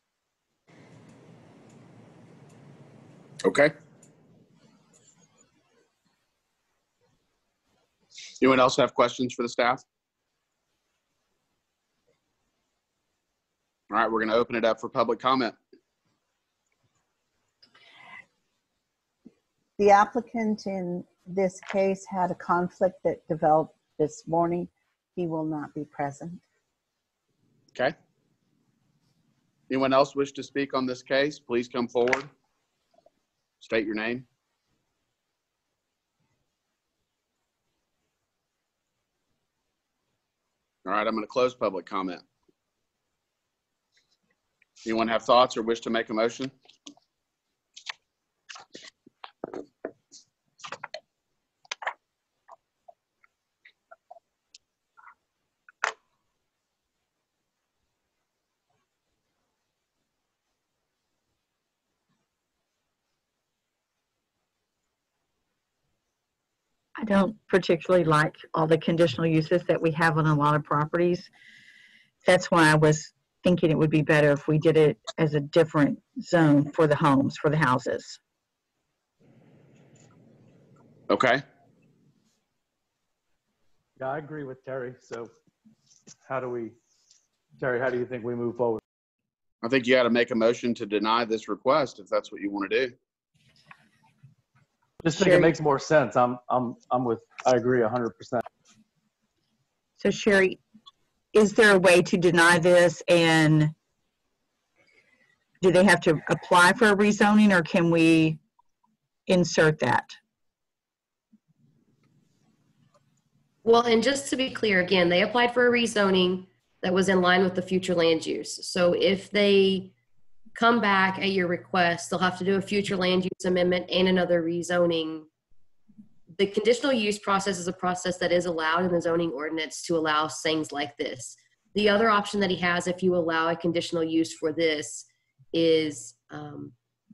Okay. Anyone else have questions for the staff? All right, we're going to open it up for public comment. The applicant in this case had a conflict that developed this morning. He will not be present. Okay. Anyone else wish to speak on this case? Please come forward. State your name. All right, I'm going to close public comment. Anyone have thoughts or wish to make a motion? I don't particularly like all the conditional uses that we have on a lot of properties. That's why I was thinking it would be better if we did it as a different zone for the homes, for the houses. Okay. Yeah, I agree with Terry. So Terry, how do you think we move forward? I think you got to make a motion to deny this request if that's what you want to do. Just think it makes more sense. I agree 100%. So Sherry, is there a way to deny this, and do they have to apply for a rezoning, or can we insert that? Well, and just to be clear, again, they applied for a rezoning that was in line with the future land use. So if they come back at your request, they'll have to do a future land use amendment and another rezoning the conditional use process is a process that is allowed in the zoning ordinance to allow things like this. The other option that he has, if you allow a conditional use for this, is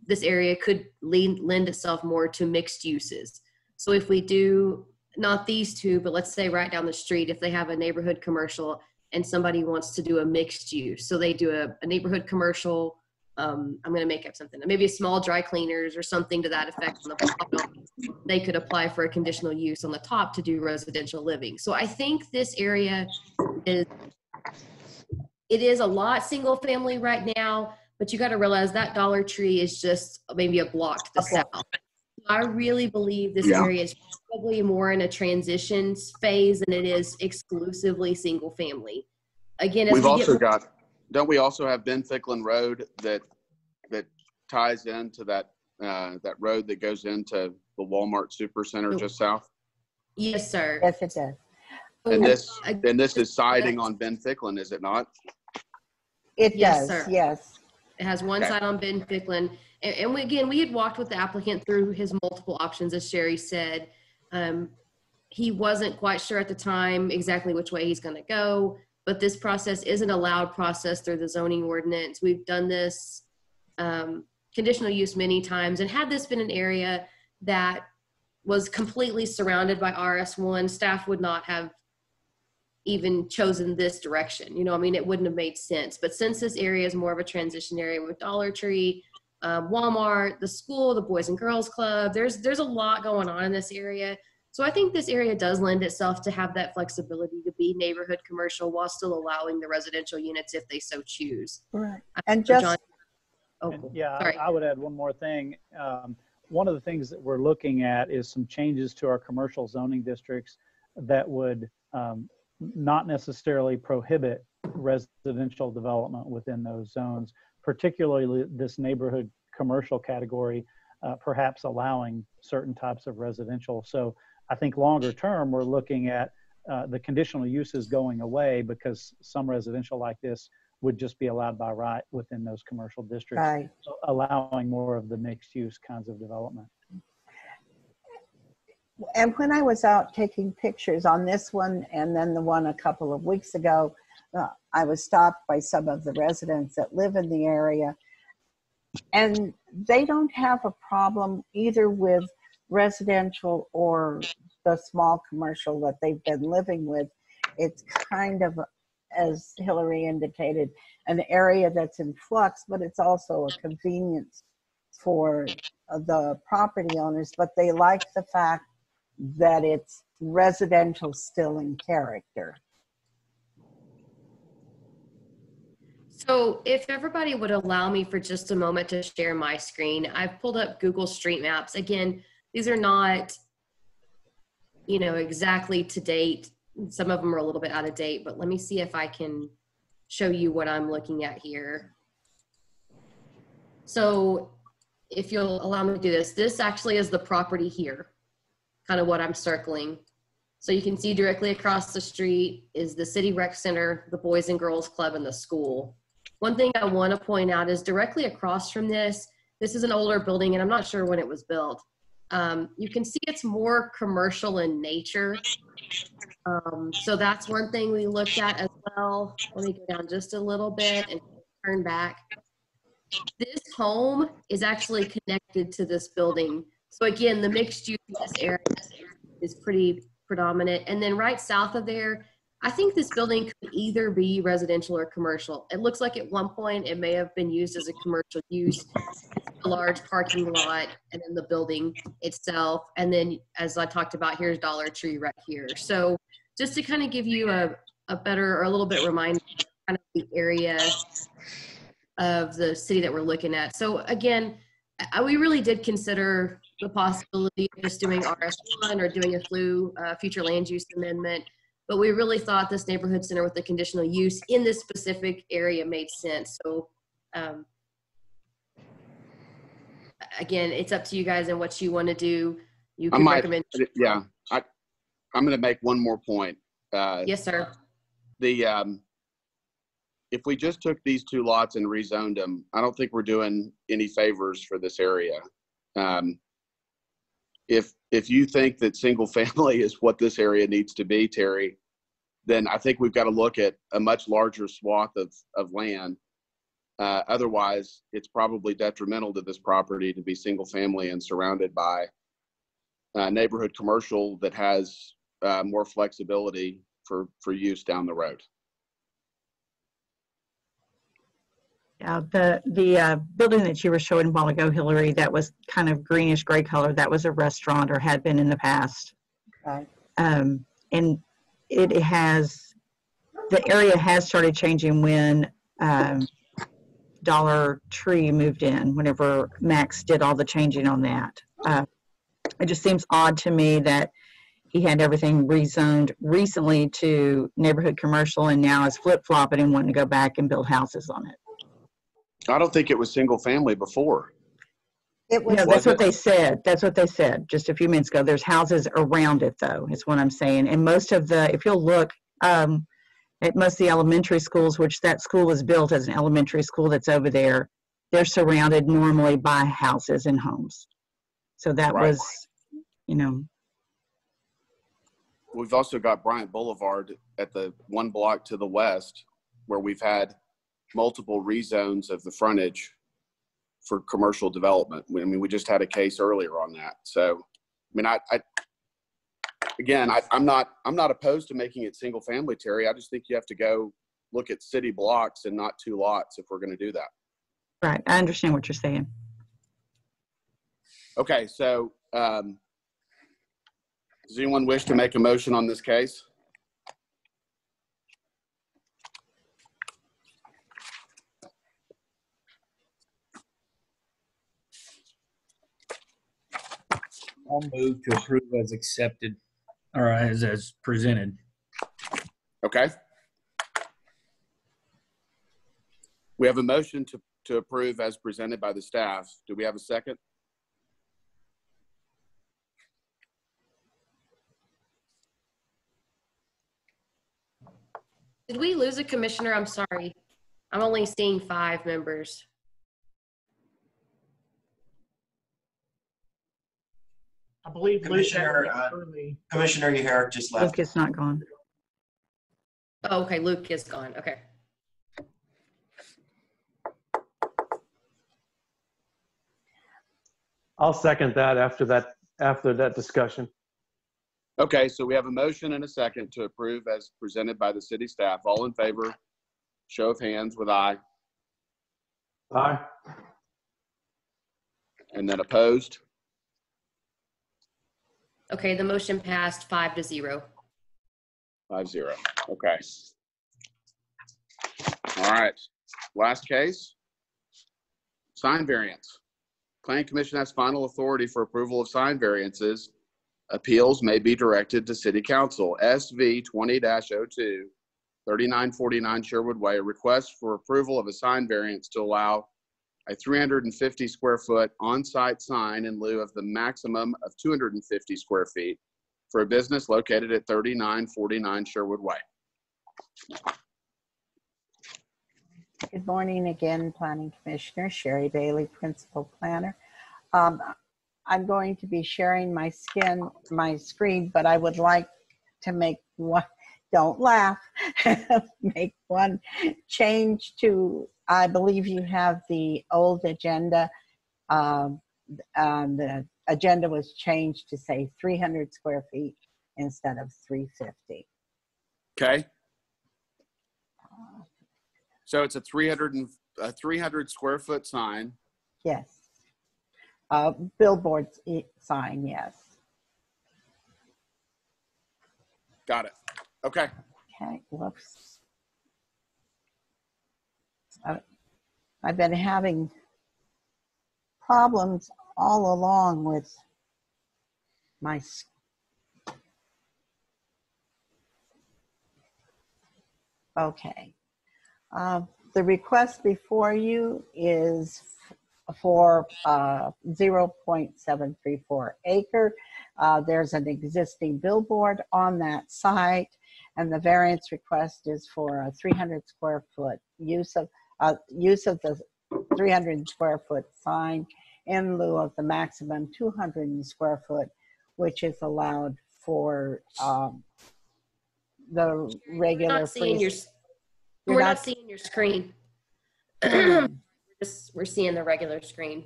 this area could lend itself more to mixed uses. So if we do, not these two, but let's say right down the street, if they have a neighborhood commercial and somebody wants to do a mixed use, so they do a neighborhood commercial, I'm going to make up something, maybe a small dry cleaners or something to that effect on the bottom, they could apply for a conditional use on the top to do residential living. So I think this area it is a lot single family right now, but you got to realize that Dollar Tree is just maybe a block to the south. I really believe this area is probably more in a transition phase than it is exclusively single family. Again, as We've also got, don't we also have Ben Ficklin Road that ties into that that road that goes into the Walmart Supercenter just south? Yes, sir. Yes, it does. And this is siding on Ben Ficklin, is it not? It Yes, does, sir. yes. It has one side on Ben Ficklin. And we had walked with the applicant through his multiple options, as Sherry said. He wasn't quite sure at the time exactly which way he's going to go, but this process is an allowed process through the zoning ordinance. We've done this conditional use many times, and had this been an area that was completely surrounded by RS1, staff would not have even chosen this direction. You know, I mean, it wouldn't have made sense. But since this area is more of a transition area with Dollar Tree, Walmart, the school, the Boys and Girls Club, there's a lot going on in this area. So I think this area does lend itself to have that flexibility to be neighborhood commercial while still allowing the residential units if they so choose. Right. And just, sorry. I would add one more thing. One of the things that we're looking at is some changes to our commercial zoning districts that would not necessarily prohibit residential development within those zones, particularly this neighborhood commercial category, perhaps allowing certain types of residential. So I think longer term, we're looking at the conditional uses going away because some residential like this would just be allowed by right within those commercial districts, right. so allowing more of the mixed use kinds of development. And when I was out taking pictures on this one and then the one a couple of weeks ago, I was stopped by some of the residents that live in the area, and they don't have a problem either with residential or the small commercial that they've been living with. It's kind of, as Hillary indicated, an area that's in flux, but it's also a convenience for the property owners. But they like the fact that it's residential still in character. So if everybody would allow me for just a moment to share my screen, I've pulled up Google Street Maps. Again, these are not, you know, exactly to date. Some of them are a little bit out of date, but let me see if I can show you what I'm looking at here. So if you'll allow me to do this, this actually is the property here, kind of what I'm circling. So you can see directly across the street is the City Rec Center, the Boys and Girls Club, and the school. One thing I want to point out is directly across from this is an older building, and I'm not sure when it was built. You can see it's more commercial in nature. So that's one thing we looked at as well. Let me go down just a little bit and turn back. This home is actually connected to this building. So again, the mixed use in this area is pretty predominant. And then right south of there, I think this building could either be residential or commercial. It looks like at one point it may have been used as a commercial use. It's a large parking lot, and then the building itself. And then, as I talked about, here's Dollar Tree right here. So just to kind of give you a better or a little bit reminder of kind of the area of the city that we're looking at. So again, we really did consider the possibility of just doing RS1 or doing a future land use amendment, but we really thought this neighborhood center with the conditional use in this specific area made sense. So again, it's up to you guys and what you want to do. You can recommend. Yeah, I'm going to make one more point. Yes, sir. If we just took these two lots and rezoned them, I don't think we're doing any favors for this area. if you think that single family is what this area needs to be, Terry, then I think we've got to look at a much larger swath of land. Otherwise, it's probably detrimental to this property to be single family and surrounded by neighborhood commercial that has more flexibility for use down the road. Yeah, the building that you were showing a while ago, Hillary, that was kind of greenish gray color, that was a restaurant or had been in the past. Right. And it has, the area has started changing when Dollar Tree moved in, whenever Max did all the changing on that. It just seems odd to me that he had everything rezoned recently to neighborhood commercial and now is flip-flopping and wanting to go back and build houses on it. I don't think it was single family before. It was. No, that's what they said. That's what they said just a few minutes ago. There's houses around it, though, is what I'm saying. And most of the, if you'll look at most of the elementary schools, which that school is built as an elementary school that's over there, they're surrounded normally by houses and homes. So that Right. was, you know. We've also got Bryant Boulevard at the one block to the west, where we've had multiple rezones of the frontage for commercial development. I mean, we just had a case earlier on that. So, I mean, I'm not opposed to making it single family, Terry. I just think you have to go look at city blocks and not two lots if we're going to do that. Right. I understand what you're saying. Okay. So, does anyone wish to make a motion on this case? I'll move to approve as accepted, or as presented. Okay. We have a motion to approve as presented by the staff. Do we have a second? Did we lose a commissioner? I'm sorry. I'm only seeing 5 members. I believe Commissioner Herrick just left. Luke is not gone. Oh, okay. Luke is gone. Okay. I'll second that after that discussion. Okay, so we have a motion and a second to approve as presented by the city staff. All in favor, show of hands with aye. Aye. And then opposed? Okay, the motion passed 5-0. 5-0. Okay. All right. Last case. Sign variance. Planning Commission has final authority for approval of sign variances. Appeals may be directed to City Council. SV 20-02, 3949 Sherwood Way. A request for approval of a sign variance to allow a 350 square foot on-site sign in lieu of the maximum of 250 square feet for a business located at 3949 Sherwood Way. Good morning again, Planning Commissioner. Sherry Bailey, Principal Planner. I'm going to be sharing my screen, but I would like to make one, don't laugh, make one change to, I believe you have the old agenda. The agenda was changed to say 300 square feet instead of 350. Okay. So it's a 300 square foot sign. Yes. Billboard sign, yes. Got it. Okay. Okay, whoops. I've been having problems all along with my okay. The request before you is for 0.734 acre. There's an existing billboard on that site, and the variance request is for a 300 square foot use of the 300 square foot sign in lieu of the maximum 200 square foot, which is allowed for the regular Not seeing your, free. we're not seeing your screen. We're seeing the regular screen.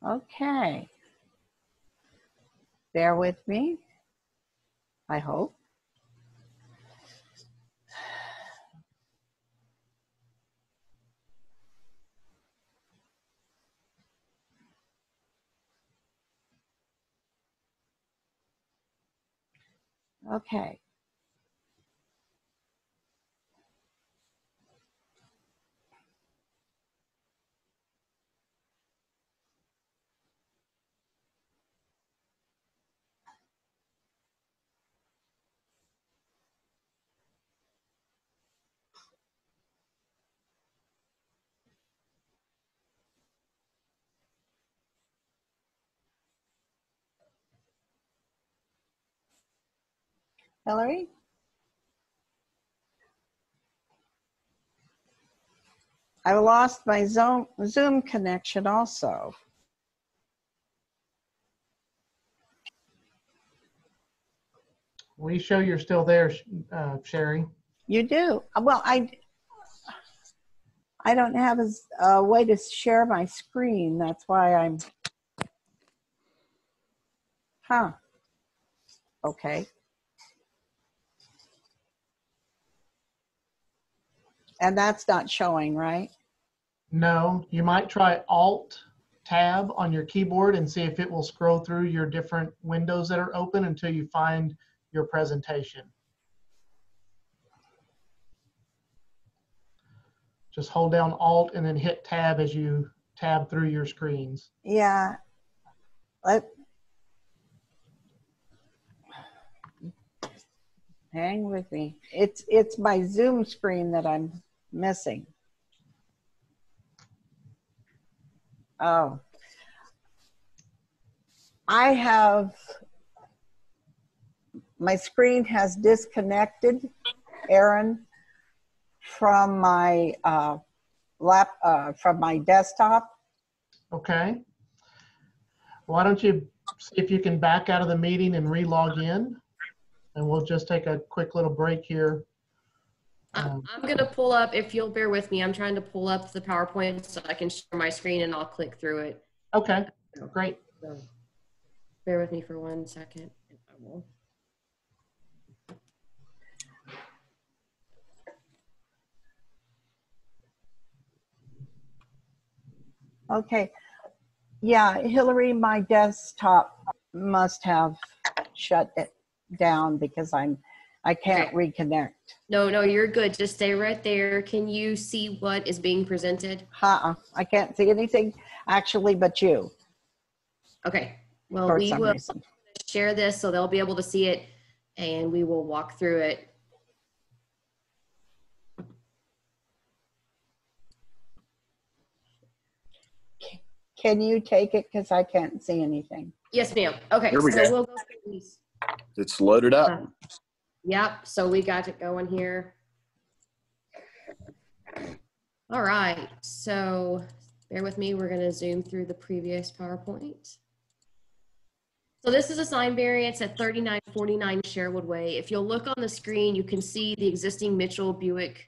Okay. Bear with me, I hope. Okay. Hillary? I lost my Zoom connection also. We show you're still there, Sherry. You do? Well, I don't have a way to share my screen. That's why I'm, okay. And that's not showing, right? No, you might try Alt-Tab on your keyboard and see if it will scroll through your different windows that are open until you find your presentation. Just hold down Alt and then hit Tab as you tab through your screens. Yeah. Hang with me. It's my Zoom screen that I'm missing. Oh. My screen has disconnected, Aaron, from my from my desktop. Okay. Why don't you see if you can back out of the meeting and re-log in? And we'll just take a quick little break here. I'm going to pull up, if you'll bear with me, I'm trying to pull up the PowerPoint so I can share my screen and I'll click through it. Okay, great. So, bear with me for 1 second. If I will. Okay. Yeah, Hillary, my desktop must have shut it down because I can't reconnect. No, you're good. Just stay right there. Can you see what is being presented? I can't see anything actually but you. Okay. Well, For we some will reason. share this so they'll be able to see it and we will walk through it. Can you take it? Because I can't see anything. Yes, ma'am. Okay. Here we so go. we'll go through these. It's loaded up. Yep. So we got it going here. All right. So bear with me. We're going to zoom through the previous PowerPoint. So this is a sign variance at 3949 Sherwood Way. If you'll look on the screen, you can see the existing Mitchell Buick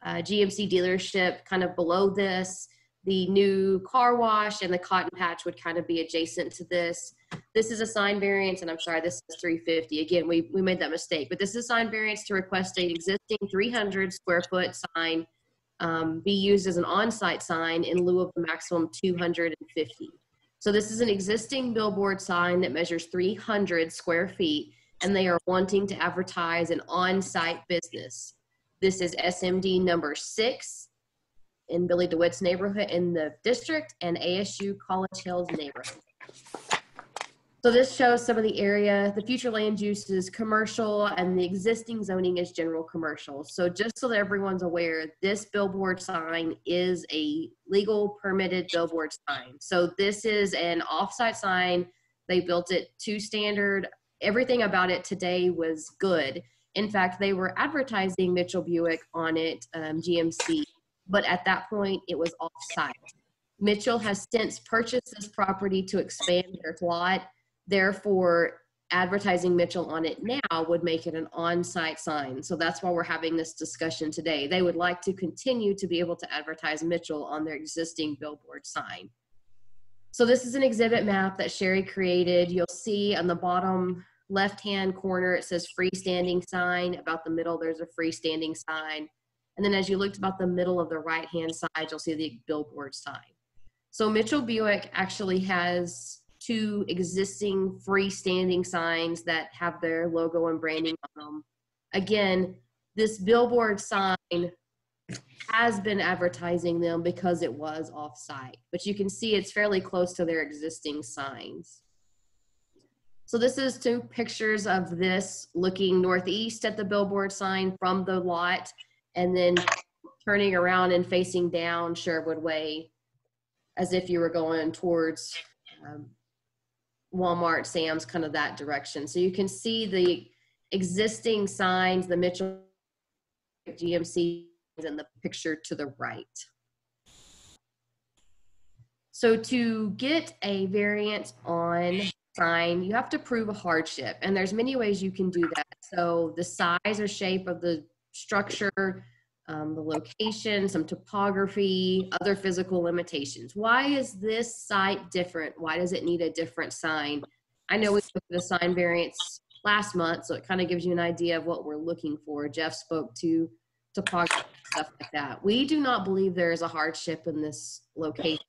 GMC dealership kind of below this. The new car wash and the cotton patch would kind of be adjacent to this. This is a sign variance, and I'm sorry, this is 350. Again, we made that mistake, but this is a sign variance to request an existing 300 square foot sign be used as an on-site sign in lieu of the maximum 250. So this is an existing billboard sign that measures 300 square feet, and they are wanting to advertise an on-site business. This is SMD number 6 in Billy DeWitt's neighborhood in the district and ASU College Hills neighborhood. So this shows some of the area. The future land use is commercial and the existing zoning is general commercial. So just so that everyone's aware, this billboard sign is a legal permitted billboard sign. So this is an off-site sign. They built it to standard. Everything about it today was good. In fact, they were advertising Mitchell Buick on it, GMC, but at that point it was off-site. Mitchell has since purchased this property to expand their lot. Therefore, advertising Mitchell on it now would make it an on-site sign. So that's why we're having this discussion today. They would like to continue to be able to advertise Mitchell on their existing billboard sign. So this is an exhibit map that Sherry created. You'll see on the bottom left-hand corner, it says freestanding sign. About the middle, there's a freestanding sign. And then as you looked about the middle of the right-hand side, you'll see the billboard sign. So Mitchell Buick actually has 2 existing freestanding signs that have their logo and branding on them. Again, this billboard sign has been advertising them because it was off-site, but you can see it's fairly close to their existing signs. So this is 2 pictures of this looking northeast at the billboard sign from the lot, and then turning around and facing down Sherwood Way as if you were going towards Walmart, Sam's, kind of that direction. So you can see the existing signs, the Mitchell GMC in the picture to the right. So to get a variance on sign, you have to prove a hardship, and there's many ways you can do that. So the size or shape of the structure, the location, some topography, other physical limitations. Why is this site different? Why does it need a different sign? I know we looked at the sign variance last month, so it kind of gives you an idea of what we're looking for. Jeff spoke to topography, stuff like that. We do not believe there is a hardship in this location.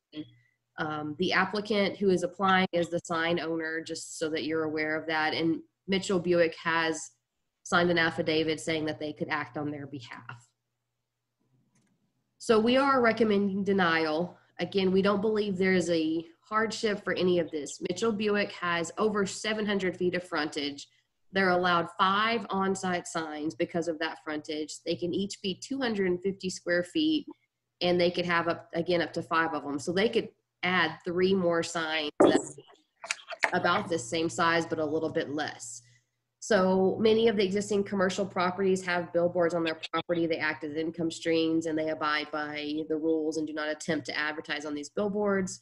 The applicant who is applying is the sign owner, just so that you're aware of that. And Mitchell Buick has signed an affidavit saying that they could act on their behalf. So we are recommending denial. Again, we don't believe there is a hardship for any of this. Mitchell Buick has over 700 feet of frontage. They're allowed 5 on-site signs because of that frontage. They can each be 250 square feet, and they could have up to 5 of them. So they could add 3 more signs that's about the same size, but a little bit less. So many of the existing commercial properties have billboards on their property. They act as income streams, and they abide by the rules and do not attempt to advertise on these billboards.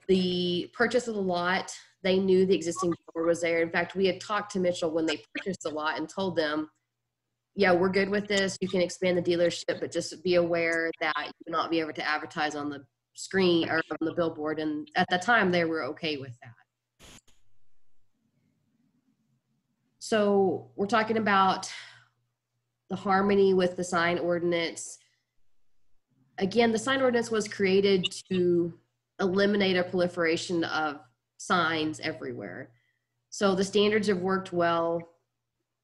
The purchase of the lot, they knew the existing billboard was there. In fact, we had talked to Mitchell when they purchased the lot and told them, yeah, we're good with this. You can expand the dealership, but just be aware that you will not be able to advertise on the screen or on the billboard. And at the time, they were okay with that. So we're talking about the harmony with the sign ordinance. Again, the sign ordinance was created to eliminate a proliferation of signs everywhere. So the standards have worked well,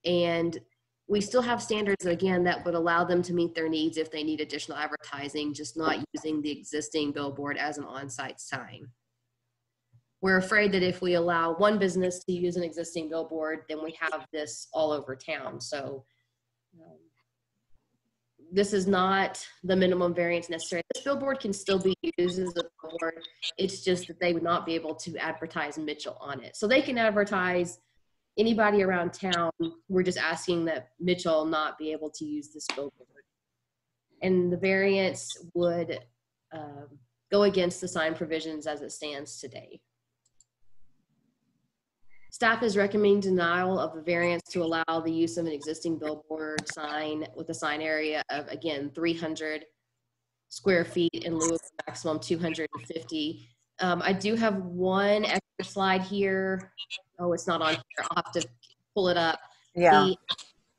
and we still have standards, again, that would allow them to meet their needs if they need additional advertising, just not using the existing billboard as an on-site sign. We're afraid that if we allow one business to use an existing billboard, then we have this all over town. So this is not the minimum variance necessary. This billboard can still be used as a billboard. It's just that they would not be able to advertise Mitchell on it. So they can advertise anybody around town. We're just asking that Mitchell not be able to use this billboard. And the variance would go against the sign provisions as it stands today. Staff is recommending denial of the variance to allow the use of an existing billboard sign with a sign area of, again, 300 square feet in lieu of maximum 250. I do have one extra slide here. Oh, it's not on here. I'll have to pull it up. Yeah.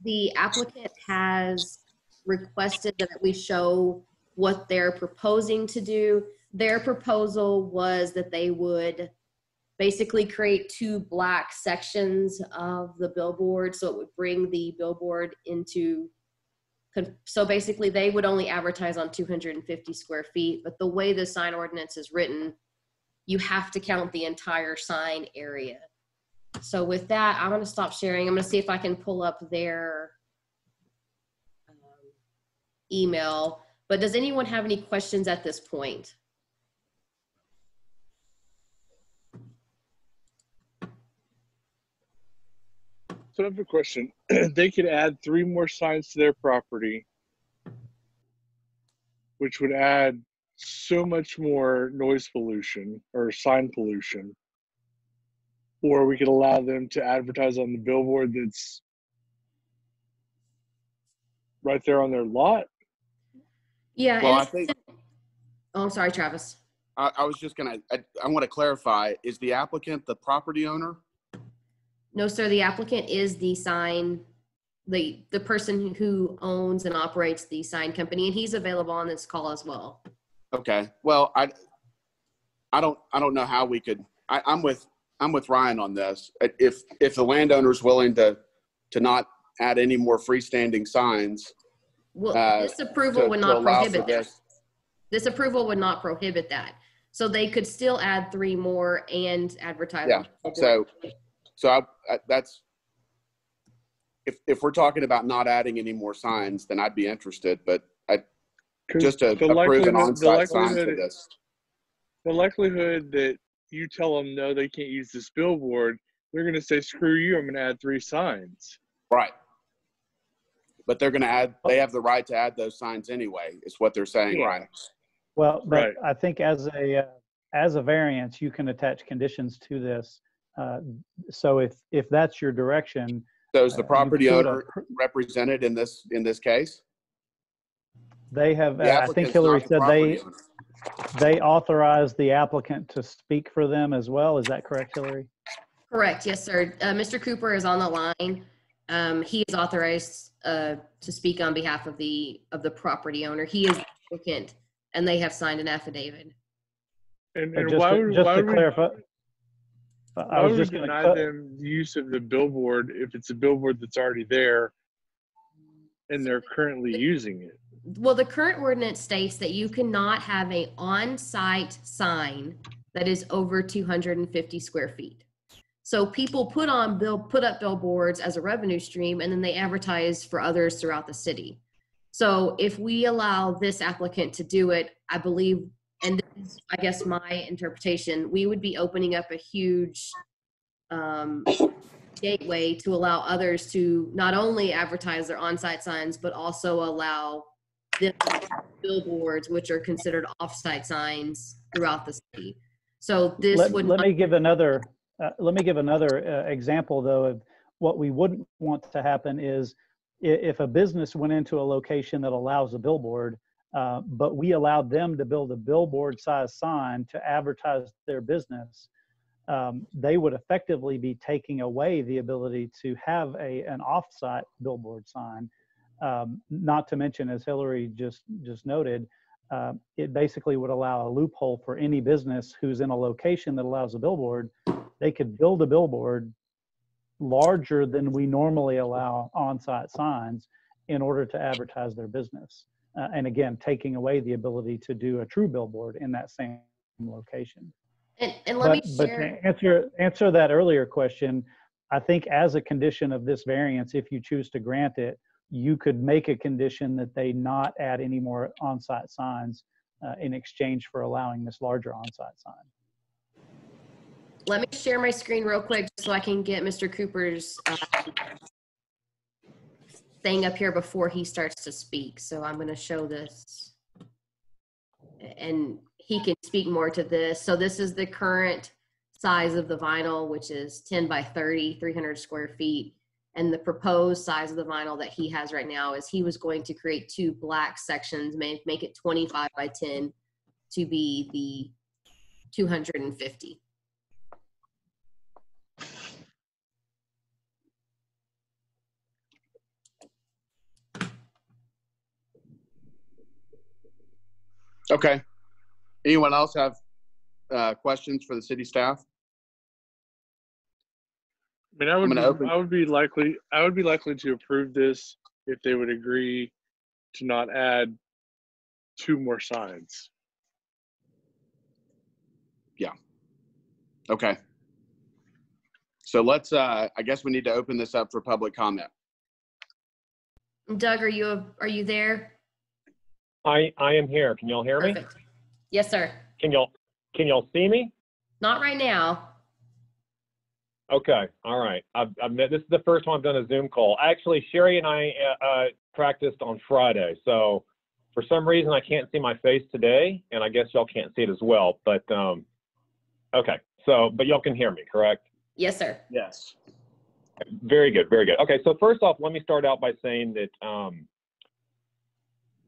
The applicant has requested that we show what they're proposing to do. Their proposal was that they would basically create 2 black sections of the billboard, so it would bring the billboard into, so basically they would only advertise on 250 square feet, but the way the sign ordinance is written, you have to count the entire sign area. So with that, I'm going to stop sharing. I'm going to see if I can pull up their email, but does anyone have any questions at this point? So I have a question. They could add 3 more signs to their property, which would add so much more noise pollution or sign pollution. Or we could allow them to advertise on the billboard that's right there on their lot. Yeah. Well, and I think Oh, I'm sorry, Travis. I was just gonna. I want to clarify: is the applicant the property owner? No, sir. The applicant is the sign, the person who owns and operates the sign company, and he's available on this call as well. Okay. Well, I don't know how we could. I'm with Ryan on this. If the landowner's willing to not add any more freestanding signs, Well, this approval to would not allow for prohibit that. this. This approval would not prohibit that. So they could still add 3 more and advertise. Yeah. So that's, if we're talking about not adding any more signs, then I'd be interested, but just to approve an on-site sign for this. The likelihood that you tell them, no, they can't use this billboard, they're going to say, screw you, I'm going to add 3 signs. Right. But they're going to add, they have the right to add those signs anyway, is what they're saying, right? Well, but Right. I think as a variance, you can attach conditions to this. So if that's your direction. So is the property owner represented in this case? They have, The I think applicant's Hillary not the said property owner. they authorized the applicant to speak for them as well. Is that correct, Hillary? Correct. Yes, sir. Mr. Cooper is on the line. He is authorized to speak on behalf of the property owner. He is the applicant, and they have signed an affidavit. And Just why to would clarify, I was just we going deny to. them the use of the billboard if it's a billboard that's already there and they're currently using it? Well, the current ordinance states that you cannot have a on-site sign that is over 250 square feet. So people put up billboards as a revenue stream, and then they advertise for others throughout the city. So if we allow this applicant to do it, I believe, and this is, I guess, my interpretation, we would be opening up a huge gateway to allow others to not only advertise their on-site signs, but also allow them to have billboards, which are considered off-site signs throughout the city. So this Let me give another example, though, of what we wouldn't want to happen is if a business went into a location that allows a billboard, but we allowed them to build a billboard-sized sign to advertise their business, they would effectively be taking away the ability to have an off-site billboard sign. Not to mention, as Hillary just noted, it basically would allow a loophole for any business who's in a location that allows a billboard. They could build a billboard larger than we normally allow on-site signs in order to advertise their business. And again, taking away the ability to do a true billboard in that same location. And let me share. But to answer that earlier question, I think as a condition of this variance, if you choose to grant it, you could make a condition that they not add any more on-site signs in exchange for allowing this larger on-site sign. Let me share my screen real quick so I can get Mr. Cooper's thing up here before he starts to speak. So I'm going to show this, and he can speak more to this. So this is the current size of the vinyl, which is 10 by 30, 300 square feet. And the proposed size of the vinyl that he has right now is he was going to create 2 black sections, make it 25 by 10 to be the 250. Okay. Anyone else have questions for the city staff? I mean, I would be likely to approve this if they would agree to not add 2 more signs. Yeah. Okay. So let's, I guess we need to open this up for public comment. Doug, are you there? I am here. Can y'all hear me? Perfect. Yes, sir. Can y'all see me? Not right now. Okay. All right. This is the first time I've done a Zoom call. Actually, Sherry and I practiced on Friday, so For some reason, I can't see my face today, and I guess y'all can't see it as well. But okay, so but y'all can hear me, correct? Yes, sir. Yes. Very good, very good. Okay, so first off, let me start out by saying that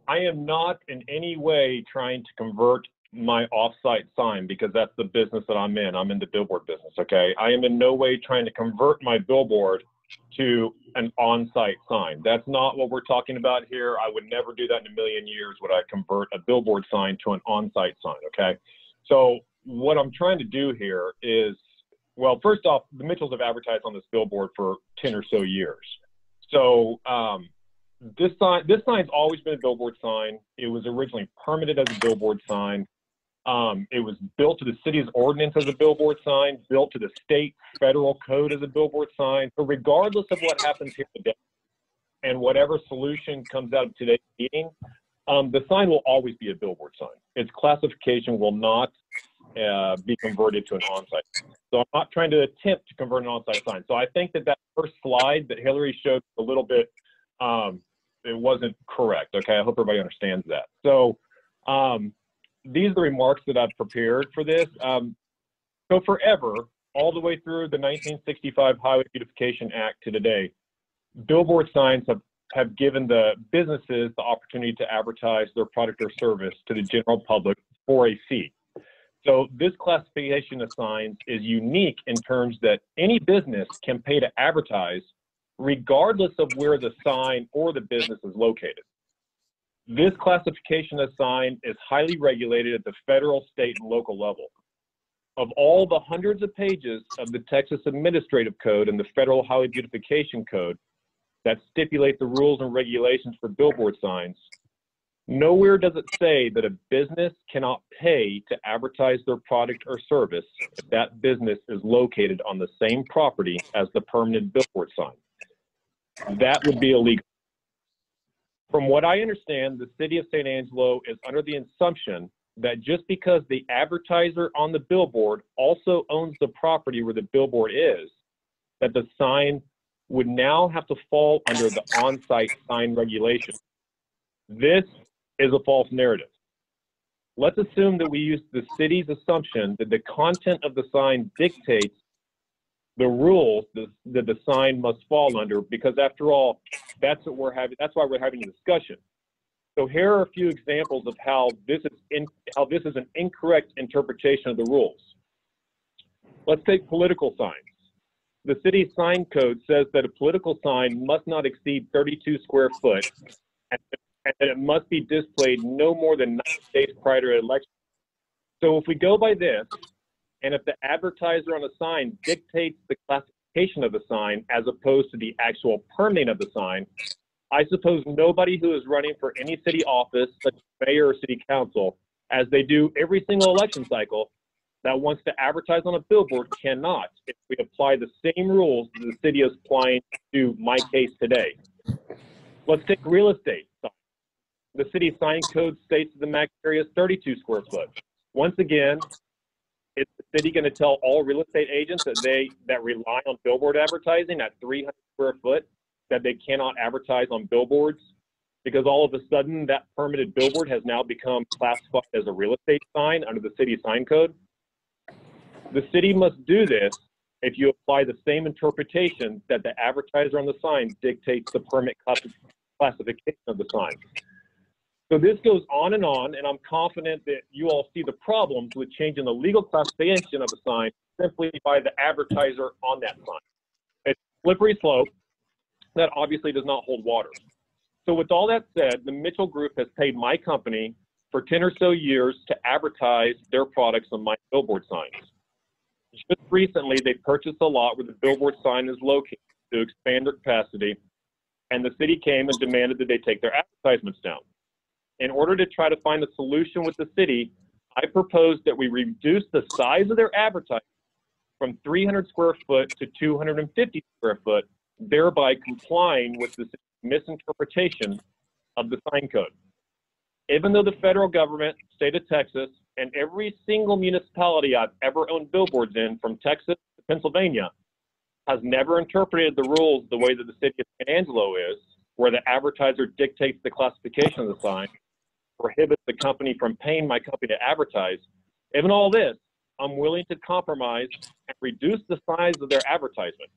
I am not in any way trying to convert my off-site sign, because that's the business that I'm in. I'm in the billboard business, okay? I am in no way trying to convert my billboard to an on-site sign. That's not what we're talking about here. I would never do that in a million years, would I convert a billboard sign to an on-site sign, okay? So what I'm trying to do here is, well, first off, the Mitchells have advertised on this billboard for 10 or so years. So this sign's always been a billboard sign. It was originally permitted as a billboard sign. It was built to the city's ordinance as a billboard sign, built to the state federal code as a billboard sign. So regardless of what happens here today and whatever solution comes out of today's meeting, the sign will always be a billboard sign. Its classification will not be converted to an on-site. So I'm not trying to attempt to convert an on-site sign. So I think that first slide that Hillary showed a little bit, it wasn't correct. Okay, I hope everybody understands that. So these are the remarks that I've prepared for this. So forever, all the way through the 1965 Highway Beautification Act to today, billboard signs have given the businesses the opportunity to advertise their product or service to the general public for a fee. So this classification of signs is unique in terms that any business can pay to advertise regardless of where the sign or the business is located. This classification of sign is highly regulated at the federal, state, and local level. Of all the hundreds of pages of the Texas Administrative Code and the Federal Highway Beautification Code that stipulate the rules and regulations for billboard signs, nowhere does it say that a business cannot pay to advertise their product or service if that business is located on the same property as the permanent billboard sign. That would be illegal. From what I understand, the city of San Angelo is under the assumption that just because the advertiser on the billboard also owns the property where the billboard is, that the sign would now have to fall under the on-site sign regulation. This is a false narrative. Let's assume that we use the city's assumption that the content of the sign dictates the rules that the sign must fall under, because after all, that's why we're having a discussion. So here are a few examples of how this is an incorrect interpretation of the rules. Let's take political signs. The city sign code says that a political sign must not exceed 32 square foot and that it must be displayed no more than 90 days prior to an election. So if we go by this, and if the advertiser on a sign dictates the classification of the sign as opposed to the actual permitting of the sign, I suppose nobody who is running for any city office, such as mayor or city council, as they do every single election cycle, that wants to advertise on a billboard cannot if we apply the same rules that the city is applying to my case today. Let's take real estate signs. The city sign code states that the max area is 32 square foot. Once again, is the city going to tell all real estate agents that rely on billboard advertising at 300 square foot that they cannot advertise on billboards because all of a sudden that permitted billboard has now become classified as a real estate sign under the city sign code? The city must do this if you apply the same interpretation that the advertiser on the sign dictates the permit classification of the sign. So this goes on, and I'm confident that you all see the problems with changing the legal classification of a sign simply by the advertiser on that sign. It's a slippery slope that obviously does not hold water. So with all that said, the Mitchell Group has paid my company for 10 or so years to advertise their products on my billboard signs. Just recently, they purchased a lot where the billboard sign is located to expand their capacity, and the city came and demanded that they take their advertisements down. In order to try to find a solution with the city, I proposed that we reduce the size of their advertising from 300 square foot to 250 square foot, thereby complying with the misinterpretation of the sign code. Even though the federal government, state of Texas, and every single municipality I've ever owned billboards in, from Texas to Pennsylvania, has never interpreted the rules the way that the city of San Angelo is, where the advertiser dictates the classification of the sign, prohibits the company from paying my company to advertise, even all this, I'm willing to compromise and reduce the size of their advertisement.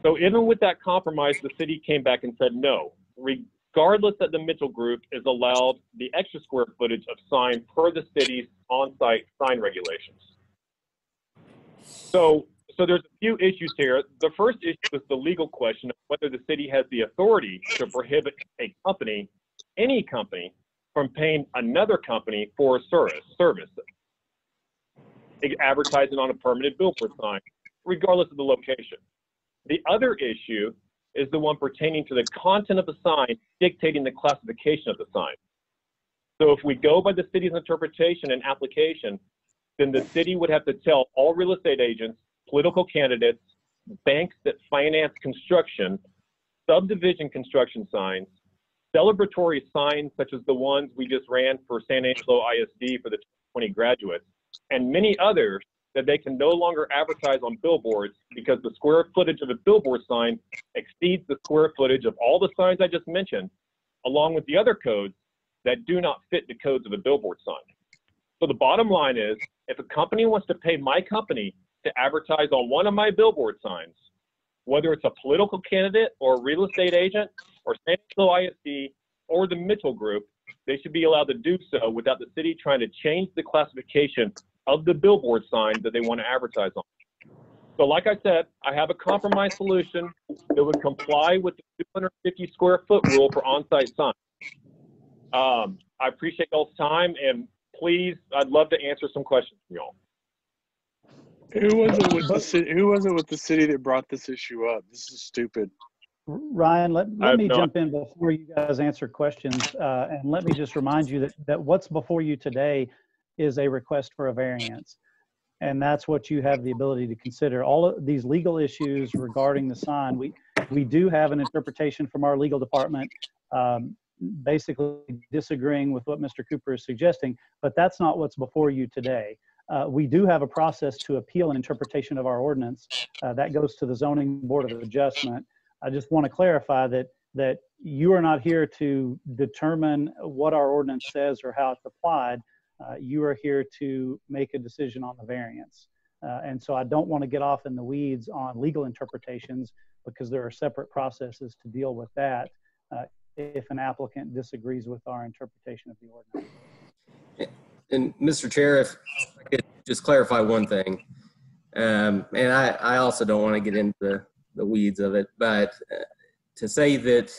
So even with that compromise, the city came back and said no, regardless that the Mitchell Group is allowed the extra square footage of sign per the city's on-site sign regulations. So there's a few issues here. The first issue is the legal question of whether the city has the authority to prohibit a company, any company, from paying another company for a service, advertising on a permanent billboard sign, regardless of the location. The other issue is the one pertaining to the content of the sign dictating the classification of the sign. So if we go by the city's interpretation and application, then the city would have to tell all real estate agents, political candidates, banks that finance construction, subdivision construction signs, celebratory signs such as the ones we just ran for San Angelo ISD for the 20 graduates, and many others that they can no longer advertise on billboards because the square footage of a billboard sign exceeds the square footage of all the signs I just mentioned, along with the other codes that do not fit the codes of a billboard sign. So the bottom line is, if a company wants to pay my company to advertise on one of my billboard signs, whether it's a political candidate or a real estate agent or San Angelo ISD or the Mitchell Group, they should be allowed to do so without the city trying to change the classification of the billboard sign that they want to advertise on. So like I said, I have a compromise solution that would comply with the 250 square foot rule for on-site signs. I appreciate y'all's time, and please, I'd love to answer some questions from y'all. Who was it with the city that brought this issue up? This is stupid. Ryan, let me jump in before you guys answer questions, and let me just remind you that what's before you today is a request for a variance, and that's what you have the ability to consider. All of these legal issues regarding the sign, we do have an interpretation from our legal department, basically disagreeing with what Mr. Cooper is suggesting, but that's not what's before you today. We do have a process to appeal an interpretation of our ordinance. That goes to the Zoning Board of Adjustment. I just want to clarify that you are not here to determine what our ordinance says or how it's applied. You are here to make a decision on the variance. And so I don't want to get off in the weeds on legal interpretations because there are separate processes to deal with that if an applicant disagrees with our interpretation of the ordinance. And Mr. Chair, if I could just clarify one thing, and I also don't want to get into the weeds of it, but to say that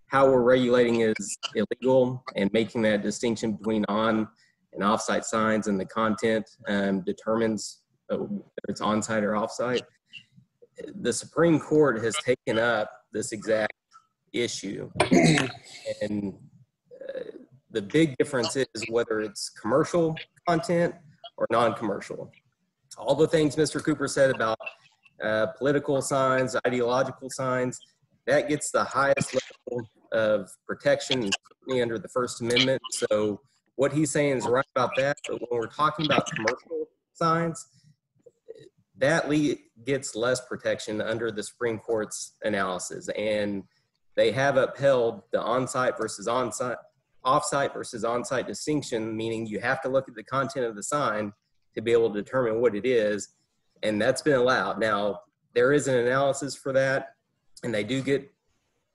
how we're regulating is illegal and making that distinction between on and off-site signs and the content determines whether it's on-site or off-site. The Supreme Court has taken up this exact issue, and the big difference is whether it's commercial content or non-commercial. All the things Mr. Cooper said about political signs, ideological signs, that gets the highest level of protection under the First Amendment. So what he's saying is right about that, but when we're talking about commercial signs, that gets less protection under the Supreme Court's analysis. And they have upheld the on-site versus on-site, off-site versus on-site distinction, meaning you have to look at the content of the sign to be able to determine what it is, and that's been allowed. Now, there is an analysis for that, and they do get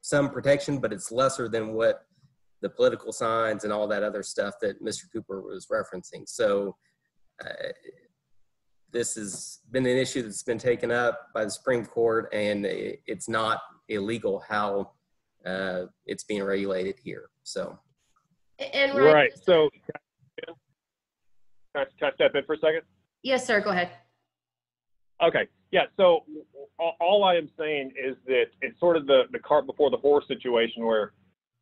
some protection, but it's lesser than what the political signs and all that other stuff that Mr. Cooper was referencing. So this has been an issue that's been taken up by the Supreme Court, and it's not illegal how it's being regulated here. So. And Ryan, right. So can I step in for a second? Yes, sir. Go ahead. Okay. Yeah. So all I am saying is that it's sort of the cart before the horse situation where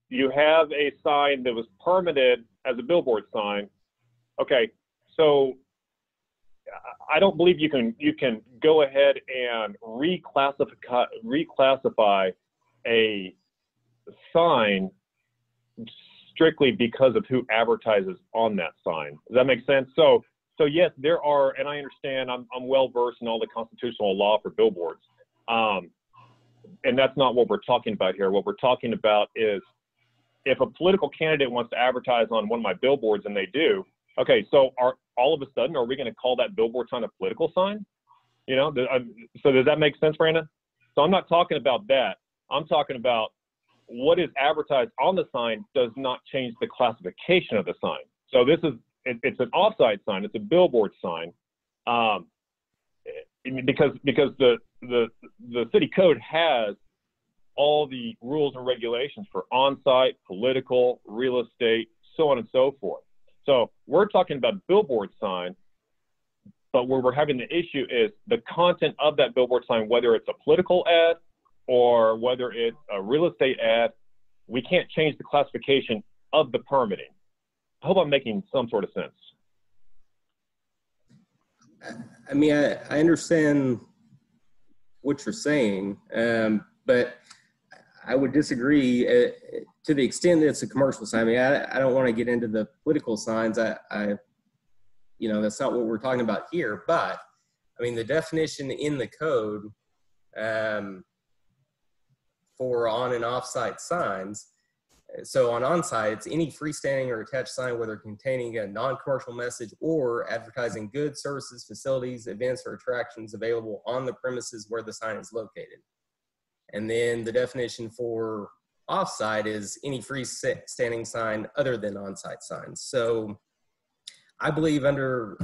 you have a sign that was permitted as a billboard sign. Okay. So I don't believe you can go ahead and reclassify a sign strictly because of who advertises on that sign. Does that make sense? So yes, there are, and I understand, I'm well versed in all the constitutional law for billboards. And that's not what we're talking about here. What we're talking about is if a political candidate wants to advertise on one of my billboards, and they do, okay, so all of a sudden, are we going to call that billboard sign a political sign? You know, so does that make sense, Brandon? So I'm not talking about that. I'm talking about what is advertised on the sign does not change the classification of the sign. So this is, it's an off-site sign, it's a billboard sign, because the city code has all the rules and regulations for on-site, political, real estate, so on and so forth. So we're talking about billboard sign, but where we're having the issue is the content of that billboard sign, whether it's a political ad or whether it's a real estate ad, we can't change the classification of the permitting. I hope I'm making some sort of sense. I mean, I understand what you're saying, but I would disagree to the extent that it's a commercial sign. I mean, I don't want to get into the political signs. You know, that's not what we're talking about here. But I mean, the definition in the code for on and off-site signs. So on on-site, it's any freestanding or attached sign, whether containing a non-commercial message or advertising goods, services, facilities, events, or attractions available on the premises where the sign is located. And then the definition for off-site is any freestanding sign other than on-site signs. So I believe under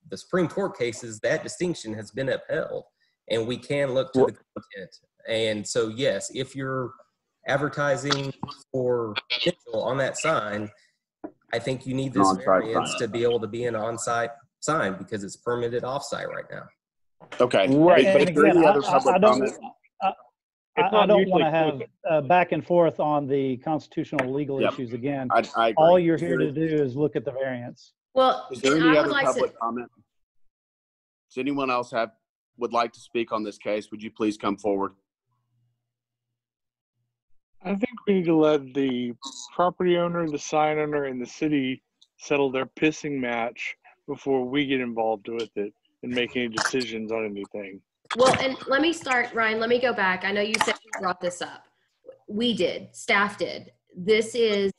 the Supreme Court cases, that distinction has been upheld, and we can look to the content. And so, yes, if you're advertising for potential on that sign, I think you need this variance to be able to be an on-site sign because it's permitted off-site right now. Okay. Right. And But again, I don't want to have back and forth on the constitutional legal issues again. I agree. All you're here to do is look at the variance. Well, is there any I other would like public to, comment? Does anyone else would like to speak on this case? Would you please come forward? I think we need to let the property owner, the sign owner, and the city settle their pissing match before we get involved with it and make any decisions on anything. well, and let me start, Ryan, let me go back. I know you said you brought this up. We did, staff did. This is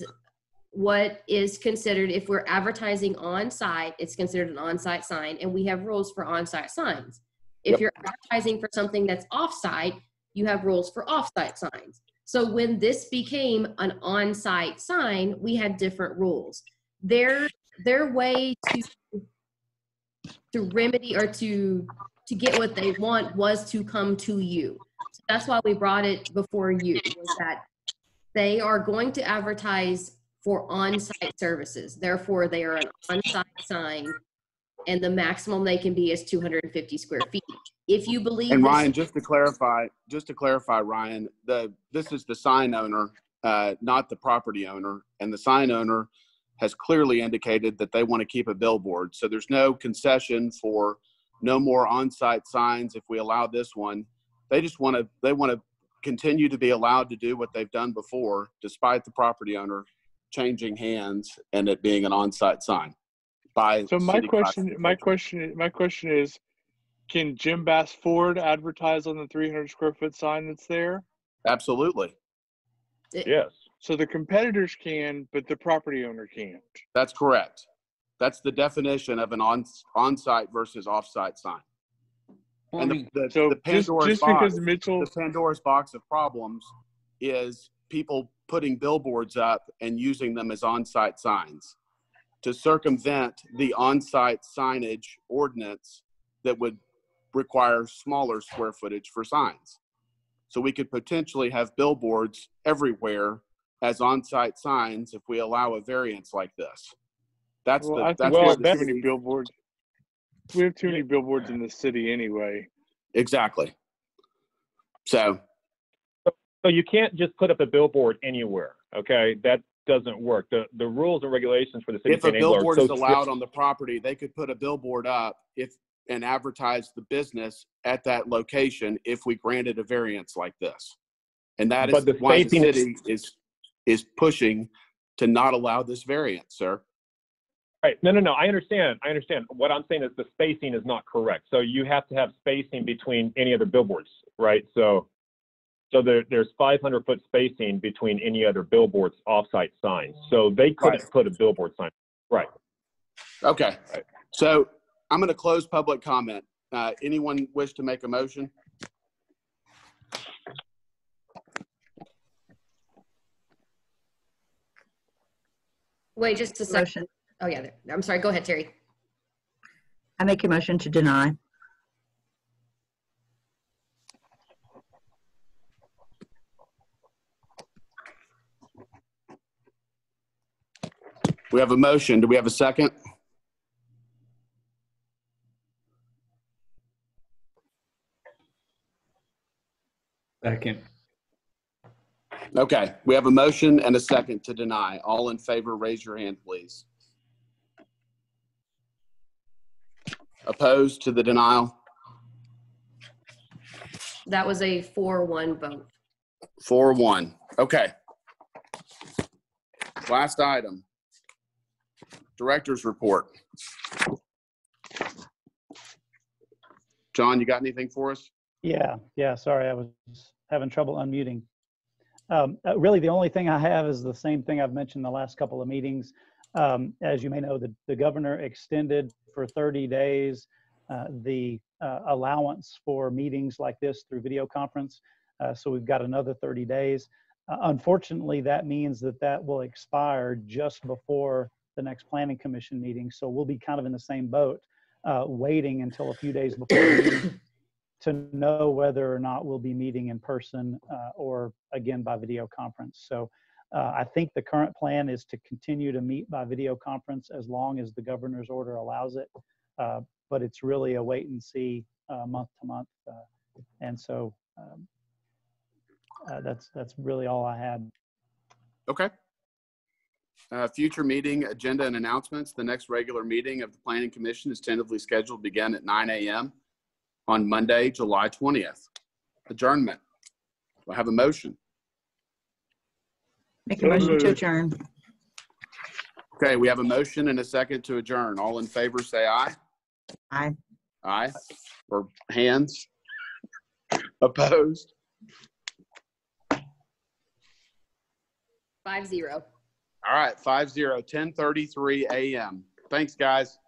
what is considered, if we're advertising on site, it's considered an on-site sign, and we have rules for on-site signs. If you're advertising for something that's off-site, you have rules for off-site signs. So when this became an on-site sign, we had different rules. Their way to remedy or to get what they want was to come to you. So that's why we brought it before you, was that they are going to advertise for on-site services. Therefore, they are an on-site sign, and the maximum they can be is 250 square feet. If you believe. And Ryan, just to clarify, Ryan, this is the sign owner, not the property owner, and the sign owner has clearly indicated that they want to keep a billboard. So there's no concession for no more on-site signs if we allow this one. They just want to continue to be allowed to do what they've done before, despite the property owner changing hands and it being an on-site sign. So my question is, can Jim Bass Ford advertise on the 300 square foot sign that's there? Absolutely. Yes. So the competitors can, but the property owner can't. That's correct. That's the definition of an on-site versus off-site sign. And the Pandora's box of problems is people putting billboards up and using them as on-site signs to circumvent the on-site signage ordinance that would require smaller square footage for signs. So we could potentially have billboards everywhere as on-site signs if we allow a variance like this. We have too many billboards. We have too many billboards in the city anyway. Exactly. So you can't just put up a billboard anywhere, okay? That doesn't work. The rules and regulations for the city. If a billboard is allowed on the property, they could put a billboard up and advertise the business at that location if we granted a variance like this. And that is why the city is pushing to not allow this variance, sir. Right. No. I understand. What I'm saying is the spacing is not correct. So you have to have spacing between any other billboards, right? So So there's 500-foot spacing between any other billboards off-site signs. So they couldn't put a billboard sign. Right. Okay. So I'm going to close public comment. Anyone wish to make a motion? Wait, just a second. Oh, yeah. I'm sorry. Go ahead, Terry. I make a motion to deny. We have a motion. Do we have a second? Second. Okay. We have a motion and a second to deny. All in favor, raise your hand, please. Opposed to the denial? That was a 4-1 vote. 4-1. Okay. Last item. Director's report. John, you got anything for us? Yeah. Sorry, I was having trouble unmuting. Really, the only thing I have is the same thing I've mentioned the last couple of meetings. As you may know, the governor extended for 30 days the allowance for meetings like this through video conference. So we've got another 30 days. Unfortunately, that means that will expire just before the next planning commission meeting. So we'll be kind of in the same boat, waiting until a few days before the meeting to know whether or not we'll be meeting in person or again by video conference. So I think the current plan is to continue to meet by video conference as long as the governor's order allows it. But it's really a wait and see month to month. And so that's really all I had. Okay. Future meeting agenda and announcements. The next regular meeting of the Planning Commission is tentatively scheduled to begin at 9 a.m. on Monday, July 20th. Adjournment. We'll have a motion. Make a motion to adjourn. Okay, we have a motion and a second to adjourn. All in favor, say aye. Aye. Aye. Or hands? Opposed? 5-0. All right, 5-0, 10:33 a.m. Thanks, guys.